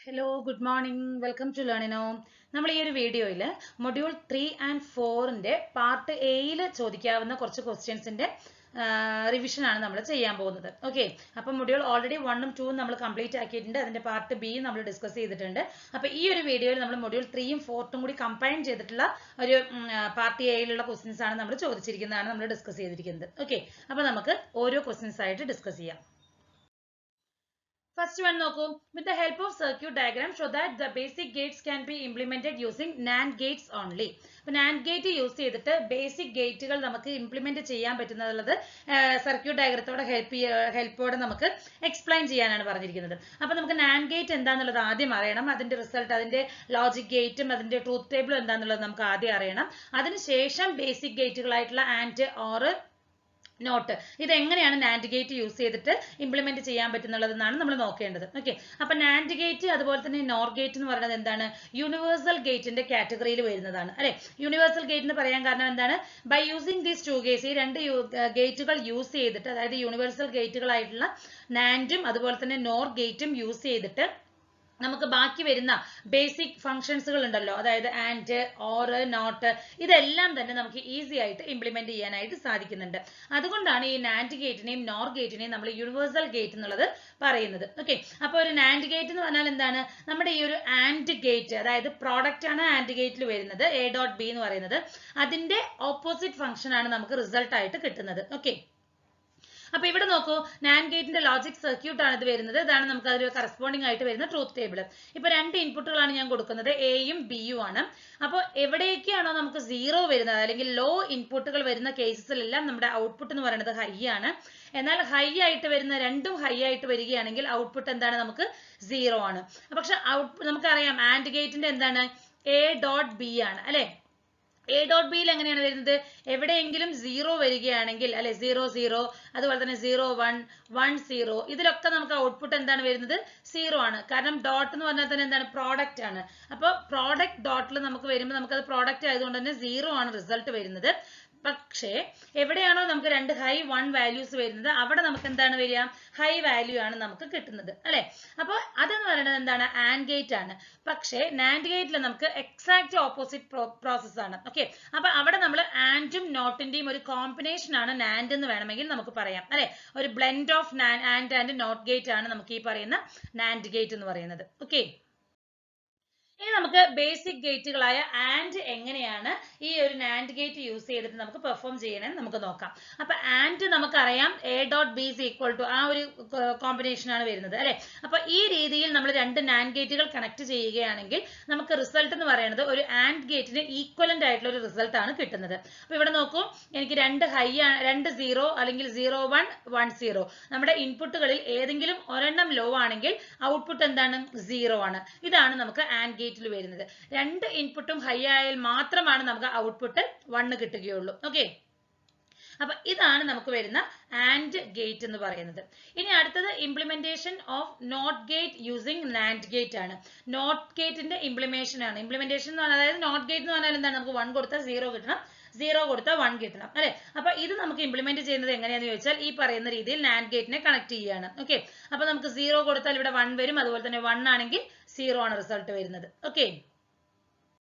Hello, good morning. Welcome to Learnino. നമ്മൾ ഈ ഒരു വീഡിയോയിൽ മൊഡ്യൂൾ 3 ആൻഡ് 4ന്റെ പാർട്ട് എയിൽ ചോദിക്കാവുന്ന കുറച്ച് ക്വസ്റ്റ്യൻസിന്റെ റിവിഷൻ ആണ് നമ്മൾ ചെയ്യാൻ പോകുന്നത്. ഓക്കെ, അപ്പം മൊഡ്യൂൾ ഓൾറെഡി 1ഉം 2ഉം നമ്മൾ കംപ്ലീറ്റ് ആക്കിയിട്ടുണ്ട്. അതിന്റെ പാർട്ട് ബി നമ്മൾ ഡിസ്കസ് ചെയ്തിട്ടുണ്ട്. അപ്പോൾ ഈ ഒരു വീഡിയോയിൽ നമ്മൾ മൊഡ്യൂൾ 3ഉം 4ഉം കൂടി കമ്പൈൻ ചെയ്തിട്ടുള്ള ഒരു പാർട്ട് എയിലുള്ള ക്വസ്റ്റ്യൻസ് ആണ് നമ്മൾ ചോദിച്ചിരിക്കുന്നതാണ് നമ്മൾ ഡിസ്കസ് ചെയ്തിരിക്കുന്നത്. ഓക്കെ, അപ്പോൾ നമുക്ക് ഓരോ ക്വസ്റ്റ്യൻസ് ആയിട്ട് ഡിസ്കസ് ചെയ്യാം. First one നോക്കൂ. With the help of circuit diagram show that the basic gates can be implemented using NAND gates only. അപ്പോൾ NAND gate യൂസ് ചെയ്തിട്ട് ബേസിക് ഗേറ്റുകൾ നമുക്ക് ഇംപ്ലിമെന്റ് ചെയ്യാൻ പറ്റുന്നത് സർക്യൂട്ട് ഡയഗ്രത്തോടെ ഹെൽപ്പോടെ നമുക്ക് എക്സ്പ്ലെയിൻ ചെയ്യാനാണ് പറഞ്ഞിരിക്കുന്നത്. അപ്പോൾ നമുക്ക് NAND ഗേറ്റ് എന്താണെന്നുള്ളത് ആദ്യം അറിയണം. അതിന്റെ റിസൾട്ട്, അതിന്റെ ലോജിക് ഗേറ്റും അതിന്റെ ട്രൂത്ത് ടേബിളും എന്താണെന്നുള്ളത് നമുക്ക് ആദ്യം അറിയണം. അതിനുശേഷം ബേസിക് ഗേറ്റുകളായിട്ടുള്ള ആൻഡ്, ഓർ, നോട്ട്, ഇത് എങ്ങനെയാണ് നാൻഡ് ഗേറ്റ് യൂസ് ചെയ്തിട്ട് ഇംപ്ലിമെന്റ് ചെയ്യാൻ പറ്റുന്നുള്ളതെന്നാണ് നമ്മൾ നോക്കേണ്ടത്. ഓക്കെ, അപ്പൊ നാൻഡ് ഗേറ്റ് അതുപോലെ തന്നെ നോർ ഗേറ്റ് എന്ന് പറയുന്നത് എന്താണ്? യൂണിവേഴ്സൽ ഗേറ്റിന്റെ കാറ്റഗറിയിൽ വരുന്നതാണ് അല്ലെ. യൂണിവേഴ്സൽ ഗേറ്റ് എന്ന് പറയാൻ കാരണം എന്താണ്? By using these two gates, ഈ രണ്ട് ഗേറ്റുകൾ യൂസ് ചെയ്തിട്ട്, അതായത് യൂണിവേഴ്സൽ ഗേറ്റുകളായിട്ടുള്ള നാൻഡും അതുപോലെ തന്നെ നോർ ഗേറ്റും യൂസ് ചെയ്തിട്ട് നമുക്ക് ബാക്കി വരുന്ന ബേസിക് ഫംഗ്ഷൻസുകൾ ഉണ്ടല്ലോ, അതായത് ആൻഡ്, ഓർ, നോട്ട്, ഇതെല്ലാം തന്നെ നമുക്ക് ഈസി ആയിട്ട് ഇംപ്ലിമെന്റ് ചെയ്യാനായിട്ട് സാധിക്കുന്നുണ്ട്. അതുകൊണ്ടാണ് ഈ നാൻഡ് ഗേറ്റിനെയും നോർ ഗേറ്റിനെയും നമ്മൾ യൂണിവേഴ്സൽ ഗേറ്റ് എന്നുള്ളത് പറയുന്നത്. ഓക്കെ, അപ്പോൾ ഒരു നാൻഡ് ഗേറ്റ് എന്ന് പറഞ്ഞാൽ എന്താണ്? നമ്മുടെ ഈ ഒരു ആൻഡ് ഗേറ്റ്, അതായത് പ്രോഡക്റ്റ് ആണ് ആൻഡ് ഗേറ്റിൽ വരുന്നത്, എ ഡോട്ട് ബി എന്ന് പറയുന്നത്, അതിന്റെ ഓപ്പോസിറ്റ് ഫംഗ്ഷൻ ആണ് നമുക്ക് റിസൾട്ട് ആയിട്ട് കിട്ടുന്നത്. ഓക്കെ, അപ്പൊ ഇവിടെ നോക്കൂ, നാൻഡ് ഗേറ്റിന്റെ ലോജിക് സർക്യൂട്ട് ആണ് ഇത് വരുന്നത്. ഇതാണ് നമുക്ക് അതിൽ കറസ്പോണ്ടിങ് ആയിട്ട് വരുന്ന ട്രൂത്ത് ടേബിൾ. ഇപ്പൊ രണ്ട് ഇൻപുട്ടുകളാണ് ഞാൻ കൊടുക്കുന്നത്, എയും ബിയും ആണ്. അപ്പോൾ എവിടേക്കാണോ നമുക്ക് 0 വരുന്നത്, അല്ലെങ്കിൽ ലോ ഇൻപുട്ടുകൾ വരുന്ന കേസസിലെല്ലാം നമ്മുടെ ഔട്ട്പുട്ട് എന്ന് പറയുന്നത് ഹൈ ആണ്. എന്നാൽ ഹൈ ആയിട്ട് വരുന്ന, രണ്ടും ഹൈ ആയിട്ട് വരികയാണെങ്കിൽ ഔട്ട്പുട്ട് എന്താണ്? നമുക്ക് 0 ആണ്. പക്ഷെ നമുക്കറിയാം ആൻഡ് ഗേറ്റിന്റെ എന്താണ്? എ ഡോട്ട് ബി ആണ് അല്ലെ. എ ഡോട്ട് ബിയിൽ എങ്ങനെയാണ് വരുന്നത്? എവിടെയെങ്കിലും 0 വരികയാണെങ്കിൽ അല്ലെ, 0 0, അതുപോലെ തന്നെ 0 1 1 0, ഇതിലൊക്കെ നമുക്ക് ഔട്ട്പുട്ട് എന്താണ് വരുന്നത്? 0 ആണ്. കാരണം ഡോട്ട് എന്ന് പറഞ്ഞാൽ തന്നെ എന്താണ്? പ്രോഡക്റ്റ് ആണ്. അപ്പോൾ പ്രോഡക്റ്റ് ഡോട്ടിൽ നമുക്ക് വരുമ്പോൾ നമുക്കത് പ്രോഡക്റ്റ് ആയതുകൊണ്ട് തന്നെ 0 ആണ് റിസൾട്ട് വരുന്നത്. പക്ഷേ എവിടെയാണോ നമുക്ക് രണ്ട് ഹൈ 1 വാല്യൂസ് വരുന്നത്, അവിടെ നമുക്ക് എന്താണ് വരിക? ഹൈ വാല്യൂ ആണ് നമുക്ക് കിട്ടുന്നത് അല്ലെ. അപ്പോൾ അതെന്ന് പറയുന്നത് എന്താണ്? ആൻഡ് ഗേറ്റ് ആണ്. പക്ഷേ നാൻഡ് ഗേറ്റിൽ നമുക്ക് എക്സാക്ട് ഓപ്പോസിറ്റ് പ്രോസസ് ആണ്. ഓക്കെ, അപ്പൊ അവിടെ നമ്മൾ ആൻഡും നോട്ടിന്റെയും ഒരു കോമ്പിനേഷൻ ആണ് നാൻഡ് എന്ന് വേണമെങ്കിൽ നമുക്ക് പറയാം അല്ലെ. ഒരു blend of and and not gate ആണ് നമുക്ക് ഈ പറയുന്ന നാൻഡ് ഗേറ്റ് എന്ന് പറയുന്നത്. ഓക്കെ, ഇനി നമുക്ക് ബേസിക് ഗേറ്റുകളായ ആൻഡ് എങ്ങനെയാണ് ഈ ഒരു നാൻഡ് ഗേറ്റ് യൂസ് ചെയ്തിട്ട് നമുക്ക് പെർഫോം ചെയ്യണമെന്ന് നമുക്ക് നോക്കാം. അപ്പൊ ആൻഡ് നമുക്കറിയാം A dot B is equal to, ആ ഒരു കോമ്പിനേഷൻ ആണ് വരുന്നത് അല്ലെ. അപ്പൊ ഈ രീതിയിൽ നമ്മൾ രണ്ട് നാൻഡ് ഗേറ്റുകൾ കണക്ട് ചെയ്യുകയാണെങ്കിൽ നമുക്ക് റിസൾട്ട് എന്ന് പറയുന്നത് ഒരു ആൻഡ് ഗേറ്റിന് ഈക്വലന്റ് ആയിട്ടുള്ള ഒരു റിസൾട്ട് ആണ് കിട്ടുന്നത്. അപ്പൊ ഇവിടെ നോക്കൂ, എനിക്ക് രണ്ട് 0 അല്ലെങ്കിൽ 0 1 1 0, നമ്മുടെ ഇൻപുട്ടുകളിൽ ഏതെങ്കിലും ഒരെണ്ണം ലോ ആണെങ്കിൽ ഔട്ട്പുട്ട് എന്താണ്? 0 ആണ്. ഇതാണ് നമുക്ക് ആൻഡ് ഗേറ്റിൽ വരുന്നത്. രണ്ട് ഇൻപുട്ടും ഹൈ ആയാൽ മാത്രമാണ് നമുക്ക് ഔട്ട്പുട്ട് 1 കിട്ടുകയുള്ളൂ. ഓക്കെ, അപ്പൊ ഇതാണ് നമുക്ക് വരുന്ന ആൻഡ് ഗേറ്റ് എന്ന് പറയുന്നത്. ഇനി അടുത്തത് implementation of not gate using NAND gate ആണ്. നോട്ട് ഗേറ്റിന്റെ ഇംപ്ലിമെന്റേഷൻ ആണ്. ഇംപ്ലിമെന്റേഷൻ എന്ന് പറഞ്ഞാൽ, അതായത് നോട്ട് ഗേറ്റ് എന്ന് പറഞ്ഞാൽ എന്താണ്? നമുക്ക് 1 കൊടുത്താൽ 0 കിട്ടണം, 0 കൊടുത്താൽ 1 കിട്ടണം അല്ലെ. അപ്പൊ ഇത് നമുക്ക് ഇംപ്ലിമെന്റ് ചെയ്യുന്നത് എങ്ങനെയാണെന്ന് ചോദിച്ചാൽ ഈ പറയുന്ന രീതിയിൽ നാൻഡ് ഗേറ്റിനെ കണക്ട് ചെയ്യുകയാണ്. ഓക്കെ, അപ്പൊ നമുക്ക് 0 കൊടുത്താൽ ഇവിടെ 1 വരും, അതുപോലെ തന്നെ 1 ആണെങ്കിൽ 0 ആണ് റിസൾട്ട് വരുന്നത്. ഓക്കെ,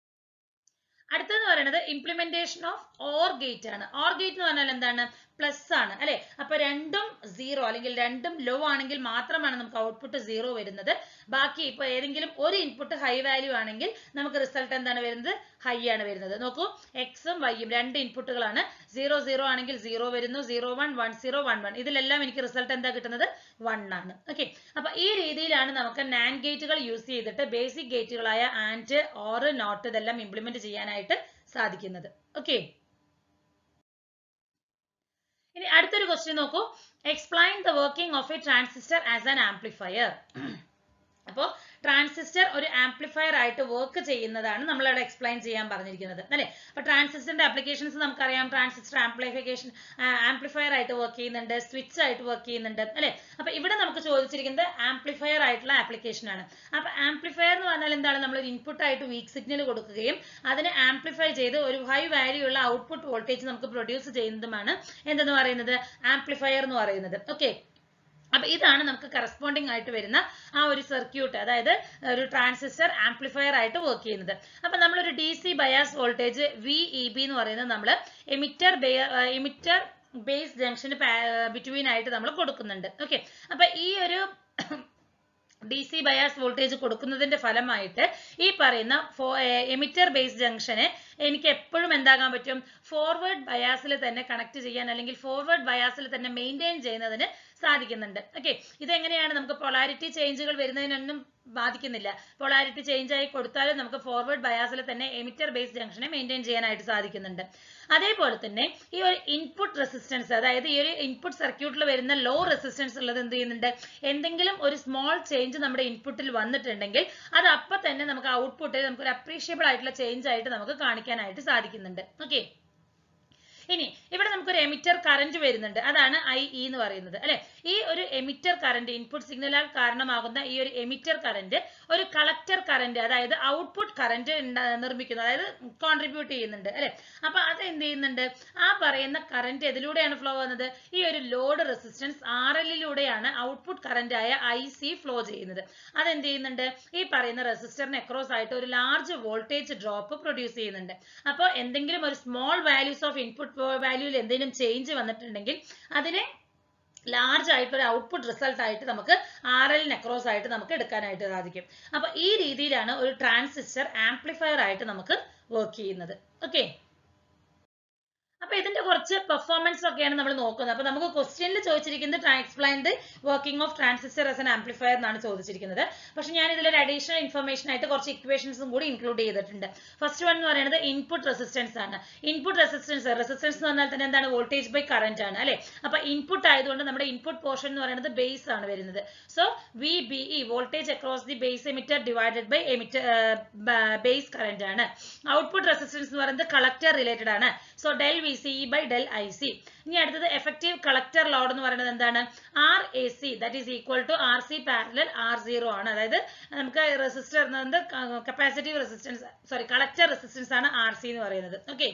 അടുത്തെന്ന് പറയുന്നത് ഇംപ്ലിമെന്റേഷൻ ഓഫ് ഓർ ഗേറ്റ് ആണ്. ഓർ ഗേറ്റ് എന്ന് പറഞ്ഞാൽ എന്താണ്? പ്ലസ് ആണ് അല്ലെ. അപ്പൊ രണ്ടും 0 അല്ലെങ്കിൽ രണ്ടും ലോ ആണെങ്കിൽ മാത്രമാണ് നമുക്ക് ഔട്ട്പുട്ട് 0 വരുന്നത്. ബാക്കി ഇപ്പൊ ഏതെങ്കിലും ഒരു ഇൻപുട്ട് ഹൈ വാല്യൂ ആണെങ്കിൽ നമുക്ക് റിസൾട്ട് എന്താണ് വരുന്നത്? ഹൈ ആണ് വരുന്നത്. നോക്കൂ, എക്സും വൈയും രണ്ട് ഇൻപുട്ടുകളാണ്. 0 0 ആണെങ്കിൽ 0 വരുന്നു, 0 1 1 0 1 1, ഇതിലെല്ലാം എനിക്ക് റിസൾട്ട് എന്താ കിട്ടുന്നത്? 1 ആണ്. ഓക്കെ, അപ്പൊ ഈ രീതിയിലാണ് നമുക്ക് നാൻഡ് ഗേറ്റുകൾ യൂസ് ചെയ്തിട്ട് ബേസിക് ഗേറ്റുകളായ ആൻഡ്, ഓർ, നോട്ട് ഇതെല്ലാം ഇംപ്ലിമെന്റ് ചെയ്യാനായിട്ട് സാധിക്കുന്നത്. ഓക്കെ, ഇനി അടുത്തൊരു ക്വസ്റ്റ്യൻ നോക്കൂ. Explain the working of A transistor as an amplifier. അപ്പോൾ ട്രാൻസിസ്റ്റർ ഒരു ആംപ്ലിഫയർ ആയിട്ട് വർക്ക് ചെയ്യുന്നതാണ് നമ്മളവിടെ എക്സ്പ്ലെയിൻ ചെയ്യാൻ പറഞ്ഞിരിക്കുന്നത് അല്ലെ. അപ്പൊ ട്രാൻസിസ്റ്ററിന്റെ ആപ്ലിക്കേഷൻസ് നമുക്കറിയാം. ട്രാൻസിസ്റ്റർ ആംപ്ലിഫയർ ആയിട്ട് വർക്ക് ചെയ്യുന്നുണ്ട്, സ്വിച്ച് ആയിട്ട് വർക്ക് ചെയ്യുന്നുണ്ട് അല്ലെ. അപ്പൊ ഇവിടെ നമുക്ക് ചോദിച്ചിരിക്കുന്നത് ആംപ്ലിഫയർ ആയിട്ടുള്ള ആപ്ലിക്കേഷൻ ആണ്. അപ്പൊ ആംപ്ലിഫയർ എന്ന് പറഞ്ഞാൽ എന്താണ്? നമ്മൾ ഒരു ഇൻപുട്ട് ആയിട്ട് വീക്ക് സിഗ്നൽ കൊടുക്കുകയും അതിനെ ആംപ്ലിഫൈ ചെയ്ത് ഒരു ഹൈ വാല്യൂ ഉള്ള ഔട്ട്പുട്ട് വോൾട്ടേജ് നമുക്ക് പ്രൊഡ്യൂസ് ചെയ്യുന്നതുമാണ് എന്തെന്ന് പറയുന്നത്? ആംപ്ലിഫയർ എന്ന് പറയുന്നത്. ഓക്കെ, അപ്പൊ ഇതാണ് നമുക്ക് കറസ്പോണ്ടിങ് ആയിട്ട് വരുന്ന ആ ഒരു സർക്യൂട്ട്, അതായത് ഒരു ട്രാൻസിസ്റ്റർ ആംപ്ലിഫയർ ആയിട്ട് വർക്ക് ചെയ്യുന്നത്. അപ്പൊ നമ്മളൊരു DC ബയാസ് വോൾട്ടേജ് VEB എന്ന് പറയുന്നത് നമ്മൾ എമിറ്റർ ബേസ് ജംഗ്ഷന് ബിറ്റ്വീൻ ആയിട്ട് നമ്മൾ കൊടുക്കുന്നുണ്ട്. ഓക്കെ, അപ്പൊ ഈ ഒരു DC ബയാസ് വോൾട്ടേജ് കൊടുക്കുന്നതിന്റെ ഫലമായിട്ട് ഈ പറയുന്ന എമിറ്റർ ബേസ് ജംഗ്ഷനെ എനിക്ക് എപ്പോഴും എന്താകാൻ പറ്റും, ഫോർവേഡ് ബയാസിൽ തന്നെ കണക്ട് ചെയ്യാൻ അല്ലെങ്കിൽ ഫോർവേഡ് ബയാസിൽ തന്നെ മെയിൻറ്റെയിൻ ചെയ്യുന്നതിന് സാധിക്കുന്നുണ്ട്. ഓക്കെ, ഇതെങ്ങനെയാണ്, നമുക്ക് പൊളാരിറ്റി ചേഞ്ചുകൾ വരുന്നതിനൊന്നും ബാധിക്കുന്നില്ല. പൊളാരിറ്റി ചേഞ്ച് ആയി കൊടുത്താലും നമുക്ക് ഫോർവേഡ് ബയാസിൽ തന്നെ എമിറ്റർ ബേസ് ജംഗ്ഷനെ മെയിൻറ്റെയിൻ ചെയ്യാനായിട്ട് സാധിക്കുന്നുണ്ട്. അതേപോലെ തന്നെ ഈ ഒരു ഇൻപുട്ട് റെസിസ്റ്റൻസ്, അതായത് ഈ ഒരു ഇൻപുട്ട് സർക്യൂട്ടിൽ വരുന്ന ലോ റെസിസ്റ്റൻസ് ഉള്ളത് എന്ത് ചെയ്യുന്നുണ്ട്, എന്തെങ്കിലും ഒരു സ്മോൾ ചേഞ്ച് നമ്മുടെ ഇൻപുട്ടിൽ വന്നിട്ടുണ്ടെങ്കിൽ അത് അപ്പം തന്നെ നമുക്ക് ഔട്ട്പുട്ടിൽ നമുക്ക് ഒരു അപ്രീഷിയബിൾ ആയിട്ടുള്ള ചേഞ്ച് ആയിട്ട് നമുക്ക് കാണിക്കാനായിട്ട് സാധിക്കുന്നുണ്ട്. ഓക്കെ, ഇനി ഇവിടെ നമുക്കൊരു എമിറ്റർ കറന്റ് വരുന്നുണ്ട്, അതാണ് IE എന്ന് പറയുന്നത് അല്ലെ. ഈ ഒരു എമിറ്റർ കറന്റ്, ഇൻപുട്ട് സിഗ്നലാൽ കാരണമാകുന്ന ഈ ഒരു എമിറ്റർ കറന്റ് ഒരു കളക്ടർ കറന്റ്, അതായത് ഔട്ട്പുട്ട് കറന്റ് നിർമ്മിക്കുന്നു, അതായത് കോൺട്രിബ്യൂട്ട് ചെയ്യുന്നുണ്ട് അല്ലെ. അപ്പൊ അത് എന്ത് ചെയ്യുന്നുണ്ട്, ആ പറയുന്ന കറന്റ് എതിലൂടെയാണ് ഫ്ലോ വന്നത്, ഈ ഒരു load resistance RL output current ആയ IC ഫ്ലോ ചെയ്യുന്നത്. അതെന്ത് ചെയ്യുന്നുണ്ട്, ഈ പറയുന്ന റെസിസ്റ്ററിന് അക്രോസ് ആയിട്ട് ഒരു ലാർജ് വോൾട്ടേജ് ഡ്രോപ്പ് പ്രൊഡ്യൂസ് ചെയ്യുന്നുണ്ട്. അപ്പോൾ എന്തെങ്കിലും ഒരു സ്മോൾ വാല്യൂസ് ഓഫ് ഇൻപുട്ട് വാല്യൂവിൽ എന്തെങ്കിലും ചേഞ്ച് വന്നിട്ടുണ്ടെങ്കിൽ അതിനെ ലാർജ് ആയിട്ടുള്ള ഔട്ട്പുട്ട് റിസൾട്ട് ആയിട്ട് നമുക്ക് RL അക്രോസ് ആയിട്ട് നമുക്ക് എടുക്കാനായിട്ട് സാധിക്കും. അപ്പൊ ഈ രീതിയിലാണ് ഒരു ട്രാൻസിസ്റ്റർ ആംപ്ലിഫയർ ആയിട്ട് നമുക്ക് വർക്ക് ചെയ്യുന്നത്. ഓക്കെ, അപ്പൊ ഇതിന്റെ കുറച്ച് പെർഫോമൻസ് ഒക്കെയാണ് നമ്മൾ നോക്കുന്നത്. അപ്പൊ നമുക്ക് ക്വസ്റ്റ്യനിൽ ചോദിച്ചിരിക്കുന്നത് explain the working of transistor as an amplifier എന്നാണ് ചോദിച്ചിരിക്കുന്നത്. പക്ഷെ ഞാൻ ഇതിലൊരു അഡീഷണൽ ഇൻഫർമേഷൻ ആയിട്ട് കുറച്ച് ഇക്വേഷൻസും കൂടി ഇൻക്ലൂഡ് ചെയ്തിട്ടുണ്ട്. ഫസ്റ്റ് വൺ എന്ന് പറയുന്നത് ഇൻപുട്ട് റെസിസ്റ്റൻസ് ആണ്. ഇൻപുട്ട് റെസിസ്റ്റൻസ് എന്ന് പറഞ്ഞാൽ തന്നെ എന്താണ്, വോൾട്ടേജ് ബൈ കറന്റ് ആണ് അല്ലെ. അപ്പൊ ഇൻപുട്ട് ആയതുകൊണ്ട് നമ്മുടെ ഇൻപുട്ട് പോർഷൻ എന്ന് പറയുന്നത് ബേസ് ആണ് വരുന്നത്. So VBE voltage across the base emitter divided by base current ആണ്. ഔട്ട്പുട്ട് റെസിസ്റ്റൻസ് എന്ന് പറയുന്നത് കളക്ടർ റിലേറ്റഡ് ആണ്. So del VCE by del IC. ഇനി അടുത്തത് എഫക്റ്റീവ് കളക്ടർ ലോഡ് എന്ന് പറയുന്നത് എന്താണ്, RAC, that is equal to RC parallel R0 ആണ്. അതായത് നമുക്ക് resistor capacitive resistance collector resistance ആണ് RC എന്ന് പറയുന്നത്. ഓക്കെ,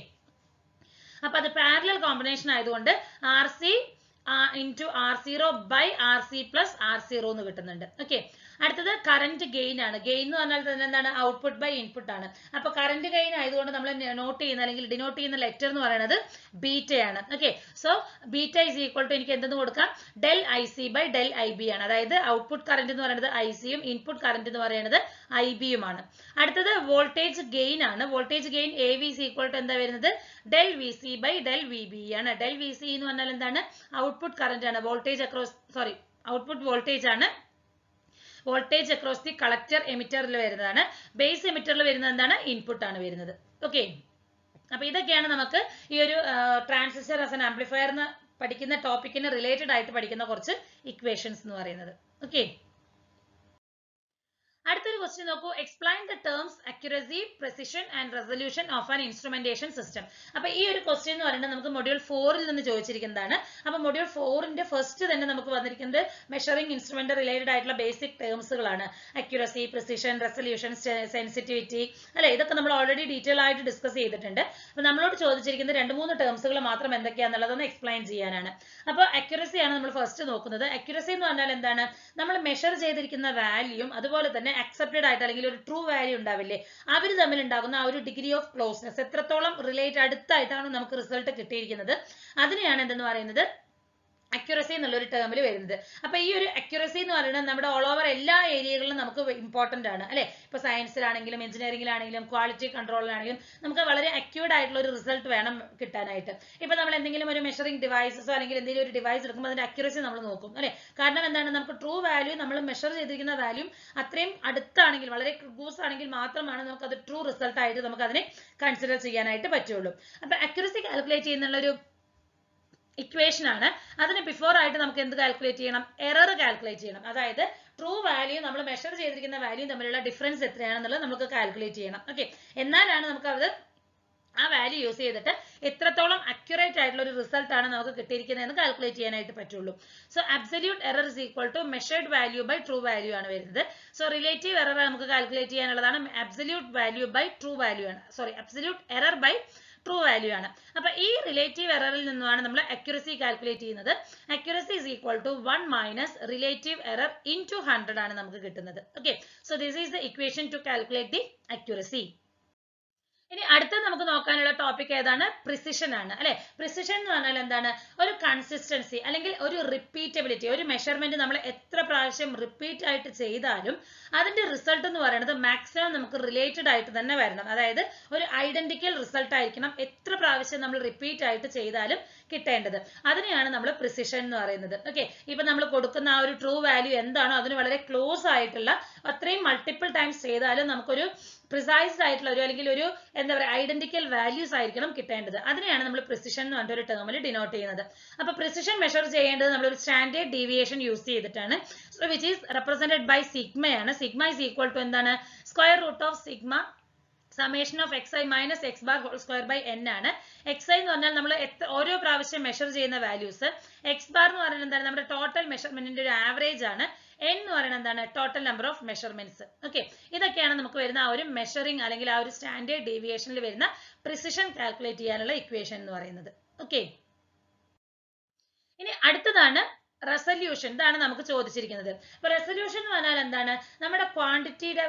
അപ്പൊ അത് പാരലൽ കോമ്പിനേഷൻ ആയതുകൊണ്ട് RC into R0 by RC plus R0 എന്ന് കിട്ടുന്നുണ്ട്. ഓക്കെ, അടുത്തത് കറന്റ് ഗെയിൻ ആണ്. ഗെയിൻ എന്ന് പറഞ്ഞാൽ തന്നെ എന്താണ്, ഔട്ട്പുട്ട് ബൈ ഇൻപുട്ട് ആണ്. അപ്പൊ കറന്റ് ഗെയിൻ ആയതുകൊണ്ട് നമ്മൾ നോട്ട് ചെയ്യുന്ന അല്ലെങ്കിൽ ഡിനോട്ട് ചെയ്യുന്ന ലെറ്റർ എന്ന് പറയുന്നത് ബീറ്റയാണ്. Okay, so beta is equal to എനിക്ക് എന്തെന്ന് കൊടുക്കാം, del IC by del IB ആണ്. അതായത് ഔട്ട്പുട്ട് കറന്റ് എന്ന് പറയുന്നത് IC യും ഇൻപുട്ട് കറന്റ് എന്ന് പറയുന്നത് IB യുമാണ്. അടുത്തത് വോൾട്ടേജ് ഗെയിൻ ആണ്. Voltage gain AV is equal to എന്താ വരുന്നത്, del VC by del VB ആണ്. ഡെൽ VC എന്ന് പറഞ്ഞാൽ എന്താണ്, ഔട്ട്പുട്ട് കറന്റ് ആണ്. വോൾട്ടേജ് അക്രോസ് ഔട്ട്പുട്ട് വോൾട്ടേജ് ആണ്. വോൾട്ടേജ് അക്രോസ് ദി കളക്ടർ എമിറ്ററിൽ വരുന്നതാണ്. ബേസ് എമിറ്ററിൽ വരുന്നത് എന്താണ്, ഇൻപുട്ട് ആണ് വരുന്നത്. ഓക്കെ, അപ്പൊ ഇതൊക്കെയാണ് നമുക്ക് ഈ ഒരു ട്രാൻസിസ്റ്റർ ആസ് ആൻ ആംപ്ലിഫയർ എന്ന് പഠിക്കുന്ന ടോപ്പിക്കിന് റിലേറ്റഡ് ആയിട്ട് പഠിക്കുന്ന കുറച്ച് ഇക്വേഷൻസ് എന്ന് പറയുന്നത്. ഓക്കെ, അടുത്തൊരു ക്വസ്റ്റ്യൻ നോക്കൂ, explain the terms accuracy, precision and resolution of an instrumentation system. അപ്പൊ ഈ ഒരു ക്വസ്റ്റ്യൻ എന്ന് പറയുന്നത് നമുക്ക് മൊഡ്യൂൾ 4 നിന്ന് ചോദിച്ചിരിക്കുന്നതാണ്. അപ്പൊ മൊഡ്യൂൾ 4 ഫസ്റ്റ് തന്നെ നമുക്ക് വന്നിരിക്കുന്നത് മെഷറിംഗ് ഇൻസ്ട്രുമെന്റ് റിലേറ്റഡ് ആയിട്ടുള്ള ബേസിക് ടേംസുകളാണ്. അക്യുറസി, പ്രിസിഷൻ, റെസൊല്യൂഷൻ, സെൻസിറ്റിവിറ്റി അല്ലെ, ഇതൊക്കെ നമ്മൾ ഓൾറെഡി ഡീറ്റെയിൽ ആയിട്ട് ഡിസ്കസ് ചെയ്തിട്ടുണ്ട്. അപ്പൊ നമ്മളോട് ചോദിച്ചിരിക്കുന്നത് 2-3 ടേംസുകൾ മാത്രം എന്തൊക്കെയാണെന്നുള്ളതൊന്ന് എക്സ്പ്ലെയിൻ ചെയ്യാനാണ്. അപ്പൊ അക്യുറസി ആണ് നമ്മൾ ഫസ്റ്റ് നോക്കുന്നത്. അക്യുറസി എന്ന് പറഞ്ഞാൽ എന്താണ്, നമ്മൾ മെഷർ ചെയ്തിരിക്കുന്ന വാല്യൂം അതുപോലെ തന്നെ അക്സെപ്റ്റഡ് ആയിട്ട് അല്ലെങ്കിൽ ഒരു ട്രൂ വാല്യൂ ഉണ്ടാവില്ലേ, അവർ തമ്മിൽ ഉണ്ടാകുന്ന ആ ഒരു ഡിഗ്രി ഓഫ് ക്ലോസ്നെസ്, എത്രത്തോളം അടുത്തായിട്ടാണ് നമുക്ക് റിസൾട്ട് കിട്ടിയിരിക്കുന്നത്, അതിനെയാണ് എന്തെന്ന് പറയുന്നത്, അക്യുറസി എന്നുള്ളൊരു ടേമിൽ വരുന്നത്. അപ്പൊ ഈ ഒരു അക്യുറസി എന്ന് പറയുന്നത് നമ്മുടെ ഓൾ ഓവർ എല്ലാ ഏരിയകളിലും നമുക്ക് ഇമ്പോർട്ടന്റ് ആണ് അല്ലെ. ഇപ്പൊ സയൻസിലാണെങ്കിലും എഞ്ചിനീയറിംഗിലാണെങ്കിലും ക്വാളിറ്റി കൺട്രോളിലാണെങ്കിലും നമുക്ക് വളരെ അക്യൂർഡ് ആയിട്ടുള്ള ഒരു റിസൾട്ട് വേണം കിട്ടാനായിട്ട്. ഇപ്പൊ നമ്മൾ എന്തെങ്കിലും ഒരു മെഷറിംഗ് ഡിവൈസസോ അല്ലെങ്കിൽ എന്തെങ്കിലും ഒരു ഡിവൈസ് എടുക്കുമ്പോൾ അതിന്റെ അക്യുറസി നമ്മൾ നോക്കും അല്ലെ. കാരണം എന്താണ്, നമുക്ക് ട്രൂ വാല്യൂ നമ്മൾ മെഷർ ചെയ്തിരിക്കുന്ന വാല്യൂ അത്രയും അടുത്താണെങ്കിൽ, വളരെ ക്ലോസ് ആണെങ്കിൽ മാത്രമാണ് നമുക്ക് അത് ട്രൂ റിസൾട്ട് ആയിട്ട് നമുക്ക് അതിനെ കൺസിഡർ ചെയ്യാനായിട്ട് പറ്റുള്ളൂ. അപ്പൊ അക്യുറസി കാൽക്കുലേറ്റ് ചെയ്യുന്നുള്ളൊരു ഇക്വേഷൻ ആണ്. അതിന് ബിഫോർ ആയിട്ട് നമുക്ക് എന്ത് കാൽക്കുലേറ്റ് ചെയ്യണം, എറർ കാൽക്കുലേറ്റ് ചെയ്യണം. അതായത് ട്രൂ വാല്യൂ നമ്മൾ മെഷർ ചെയ്തിരിക്കുന്ന വാല്യൂ തമ്മിലുള്ള ഡിഫറൻസ് എത്രയാണെന്നുള്ളത് നമുക്ക് കാൽക്കുലേറ്റ് ചെയ്യണം. ഓക്കെ, എന്നാലാണ് നമുക്ക് അത് ആ വാല്യൂ യൂസ് ചെയ്തിട്ട് എത്രത്തോളം അക്യുറേറ്റ് ആയിട്ടുള്ള ഒരു റിസൾട്ട് ആണ് നമുക്ക് കിട്ടിയിരിക്കുന്നതെന്ന് കാൽക്കുലേറ്റ് ചെയ്യാനായിട്ട് പറ്റുള്ളൂ. So absolute error is equal to measured value by true value ആണ് വരുന്നത്. സോ റിലേറ്റീവ് എറർ നമുക്ക് കാൽക്കുലേറ്റ് ചെയ്യാനുള്ളതാണ് absolute value by true value ആണ്. Absolute error by true value ആണ്. അപ്പൊ ഈ റിലേറ്റീവ് എററിൽ നിന്നുമാണ് നമ്മൾ അക്യുറസി കാൽക്കുലേറ്റ് ചെയ്യുന്നത്. Accuracy is equal to 1 minus relative error into 100 ആണ് നമുക്ക് കിട്ടുന്നത്. Okay, so this is the equation to calculate the accuracy. ഇനി അടുത്തത് നമുക്ക് നോക്കാനുള്ള ടോപ്പിക് ഏതാണ്? പ്രിസിഷൻ ആണ് അല്ലെ. പ്രിസിഷൻ എന്ന് പറഞ്ഞാൽ എന്താണ്? ഒരു കൺസിസ്റ്റൻസി അല്ലെങ്കിൽ ഒരു റിപ്പീറ്റബിലിറ്റി. ഒരു മെഷർമെന്റ് നമ്മൾ എത്ര പ്രാവശ്യം റിപ്പീറ്റ് ആയിട്ട് ചെയ്താലും അതിന്റെ റിസൾട്ട് എന്ന് പറയുന്നത് മാക്സിമം നമുക്ക് റിലേറ്റഡ് ആയിട്ട് തന്നെ വരണം. അതായത് ഒരു ഐഡന്റിക്കൽ റിസൾട്ട് ആയിരിക്കണം എത്ര പ്രാവശ്യം നമ്മൾ റിപ്പീറ്റ് ആയിട്ട് ചെയ്താലും കിട്ടേണ്ടത്. അതിനെയാണ് നമ്മൾ പ്രിസിഷൻ എന്ന് പറയുന്നത്. ഓക്കെ, ഇപ്പൊ നമ്മൾ കൊടുക്കുന്ന ആ ഒരു ട്രൂ വാല്യൂ എന്താണോ അതിന് വളരെ ക്ലോസ് ആയിട്ടുള്ള അത്രയും മൾട്ടിപ്പിൾ ടൈംസ് ചെയ്താലും നമുക്കൊരു പ്രിസൈസ്ഡ് ആയിട്ടുള്ള ഒരു അല്ലെങ്കിൽ ഒരു എന്താ പറയുക ഐഡന്റിക്കൽ വാല്യൂസ് ആയിരിക്കണം കിട്ടേണ്ടത്. അതിനെയാണ് നമ്മൾ പ്രിസിഷൻ എന്ന് പറഞ്ഞ ഒരു ടേമിൽ ഡിനോട്ട് ചെയ്യുന്നത്. അപ്പൊ പ്രിസിഷൻ മെഷർ ചെയ്യേണ്ടത് നമ്മളൊരു സ്റ്റാൻഡേർഡ് ഡീവിയേഷൻ യൂസ് ചെയ്തിട്ടാണ്. So which is represented by സിഗ്മയാണ്. സിഗ്മ ഈസ് ഈക്വൽ ടു എന്താണ്? Square root of sigma summation of xi minus x bar whole square by n ആണ്. xi എന്ന് പറഞ്ഞാൽ നമ്മൾ ഓരോ പ്രാവശ്യം മെഷർ ചെയ്യുന്ന വാല്യൂസ്. x bar എന്ന് പറയുന്നത് എന്താണ്? നമ്മുടെ ടോട്ടൽ മെഷർമെന്റിന്റെ ഒരു ആവറേജ് ആണ്. n എന്ന് പറയുന്നത് എന്താണ്? Total number of measurements. Okay, ഇതൊക്കെയാണ് നമുക്ക് വരുന്ന ആ ഒരു മെഷറിംഗ് അല്ലെങ്കിൽ ആ ഒരു സ്റ്റാൻഡേർഡ് ഡീവിയേഷനിൽ വരുന്ന പ്രിസിഷൻ കാൽക്കുലേറ്റ് ചെയ്യാനുള്ള ഇക്വേഷൻ എന്ന് പറയുന്നത്. ഓക്കെ, ഇനി അടുത്തതാണ് റെസല്യൂഷൻ. ഇതാണ് നമുക്ക് ചോദിച്ചിരിക്കുന്നത്. അപ്പൊ റെസല്യൂഷൻ എന്ന് പറഞ്ഞാൽ എന്താണ്? നമ്മുടെ ക്വാണ്ടിറ്റിയുടെ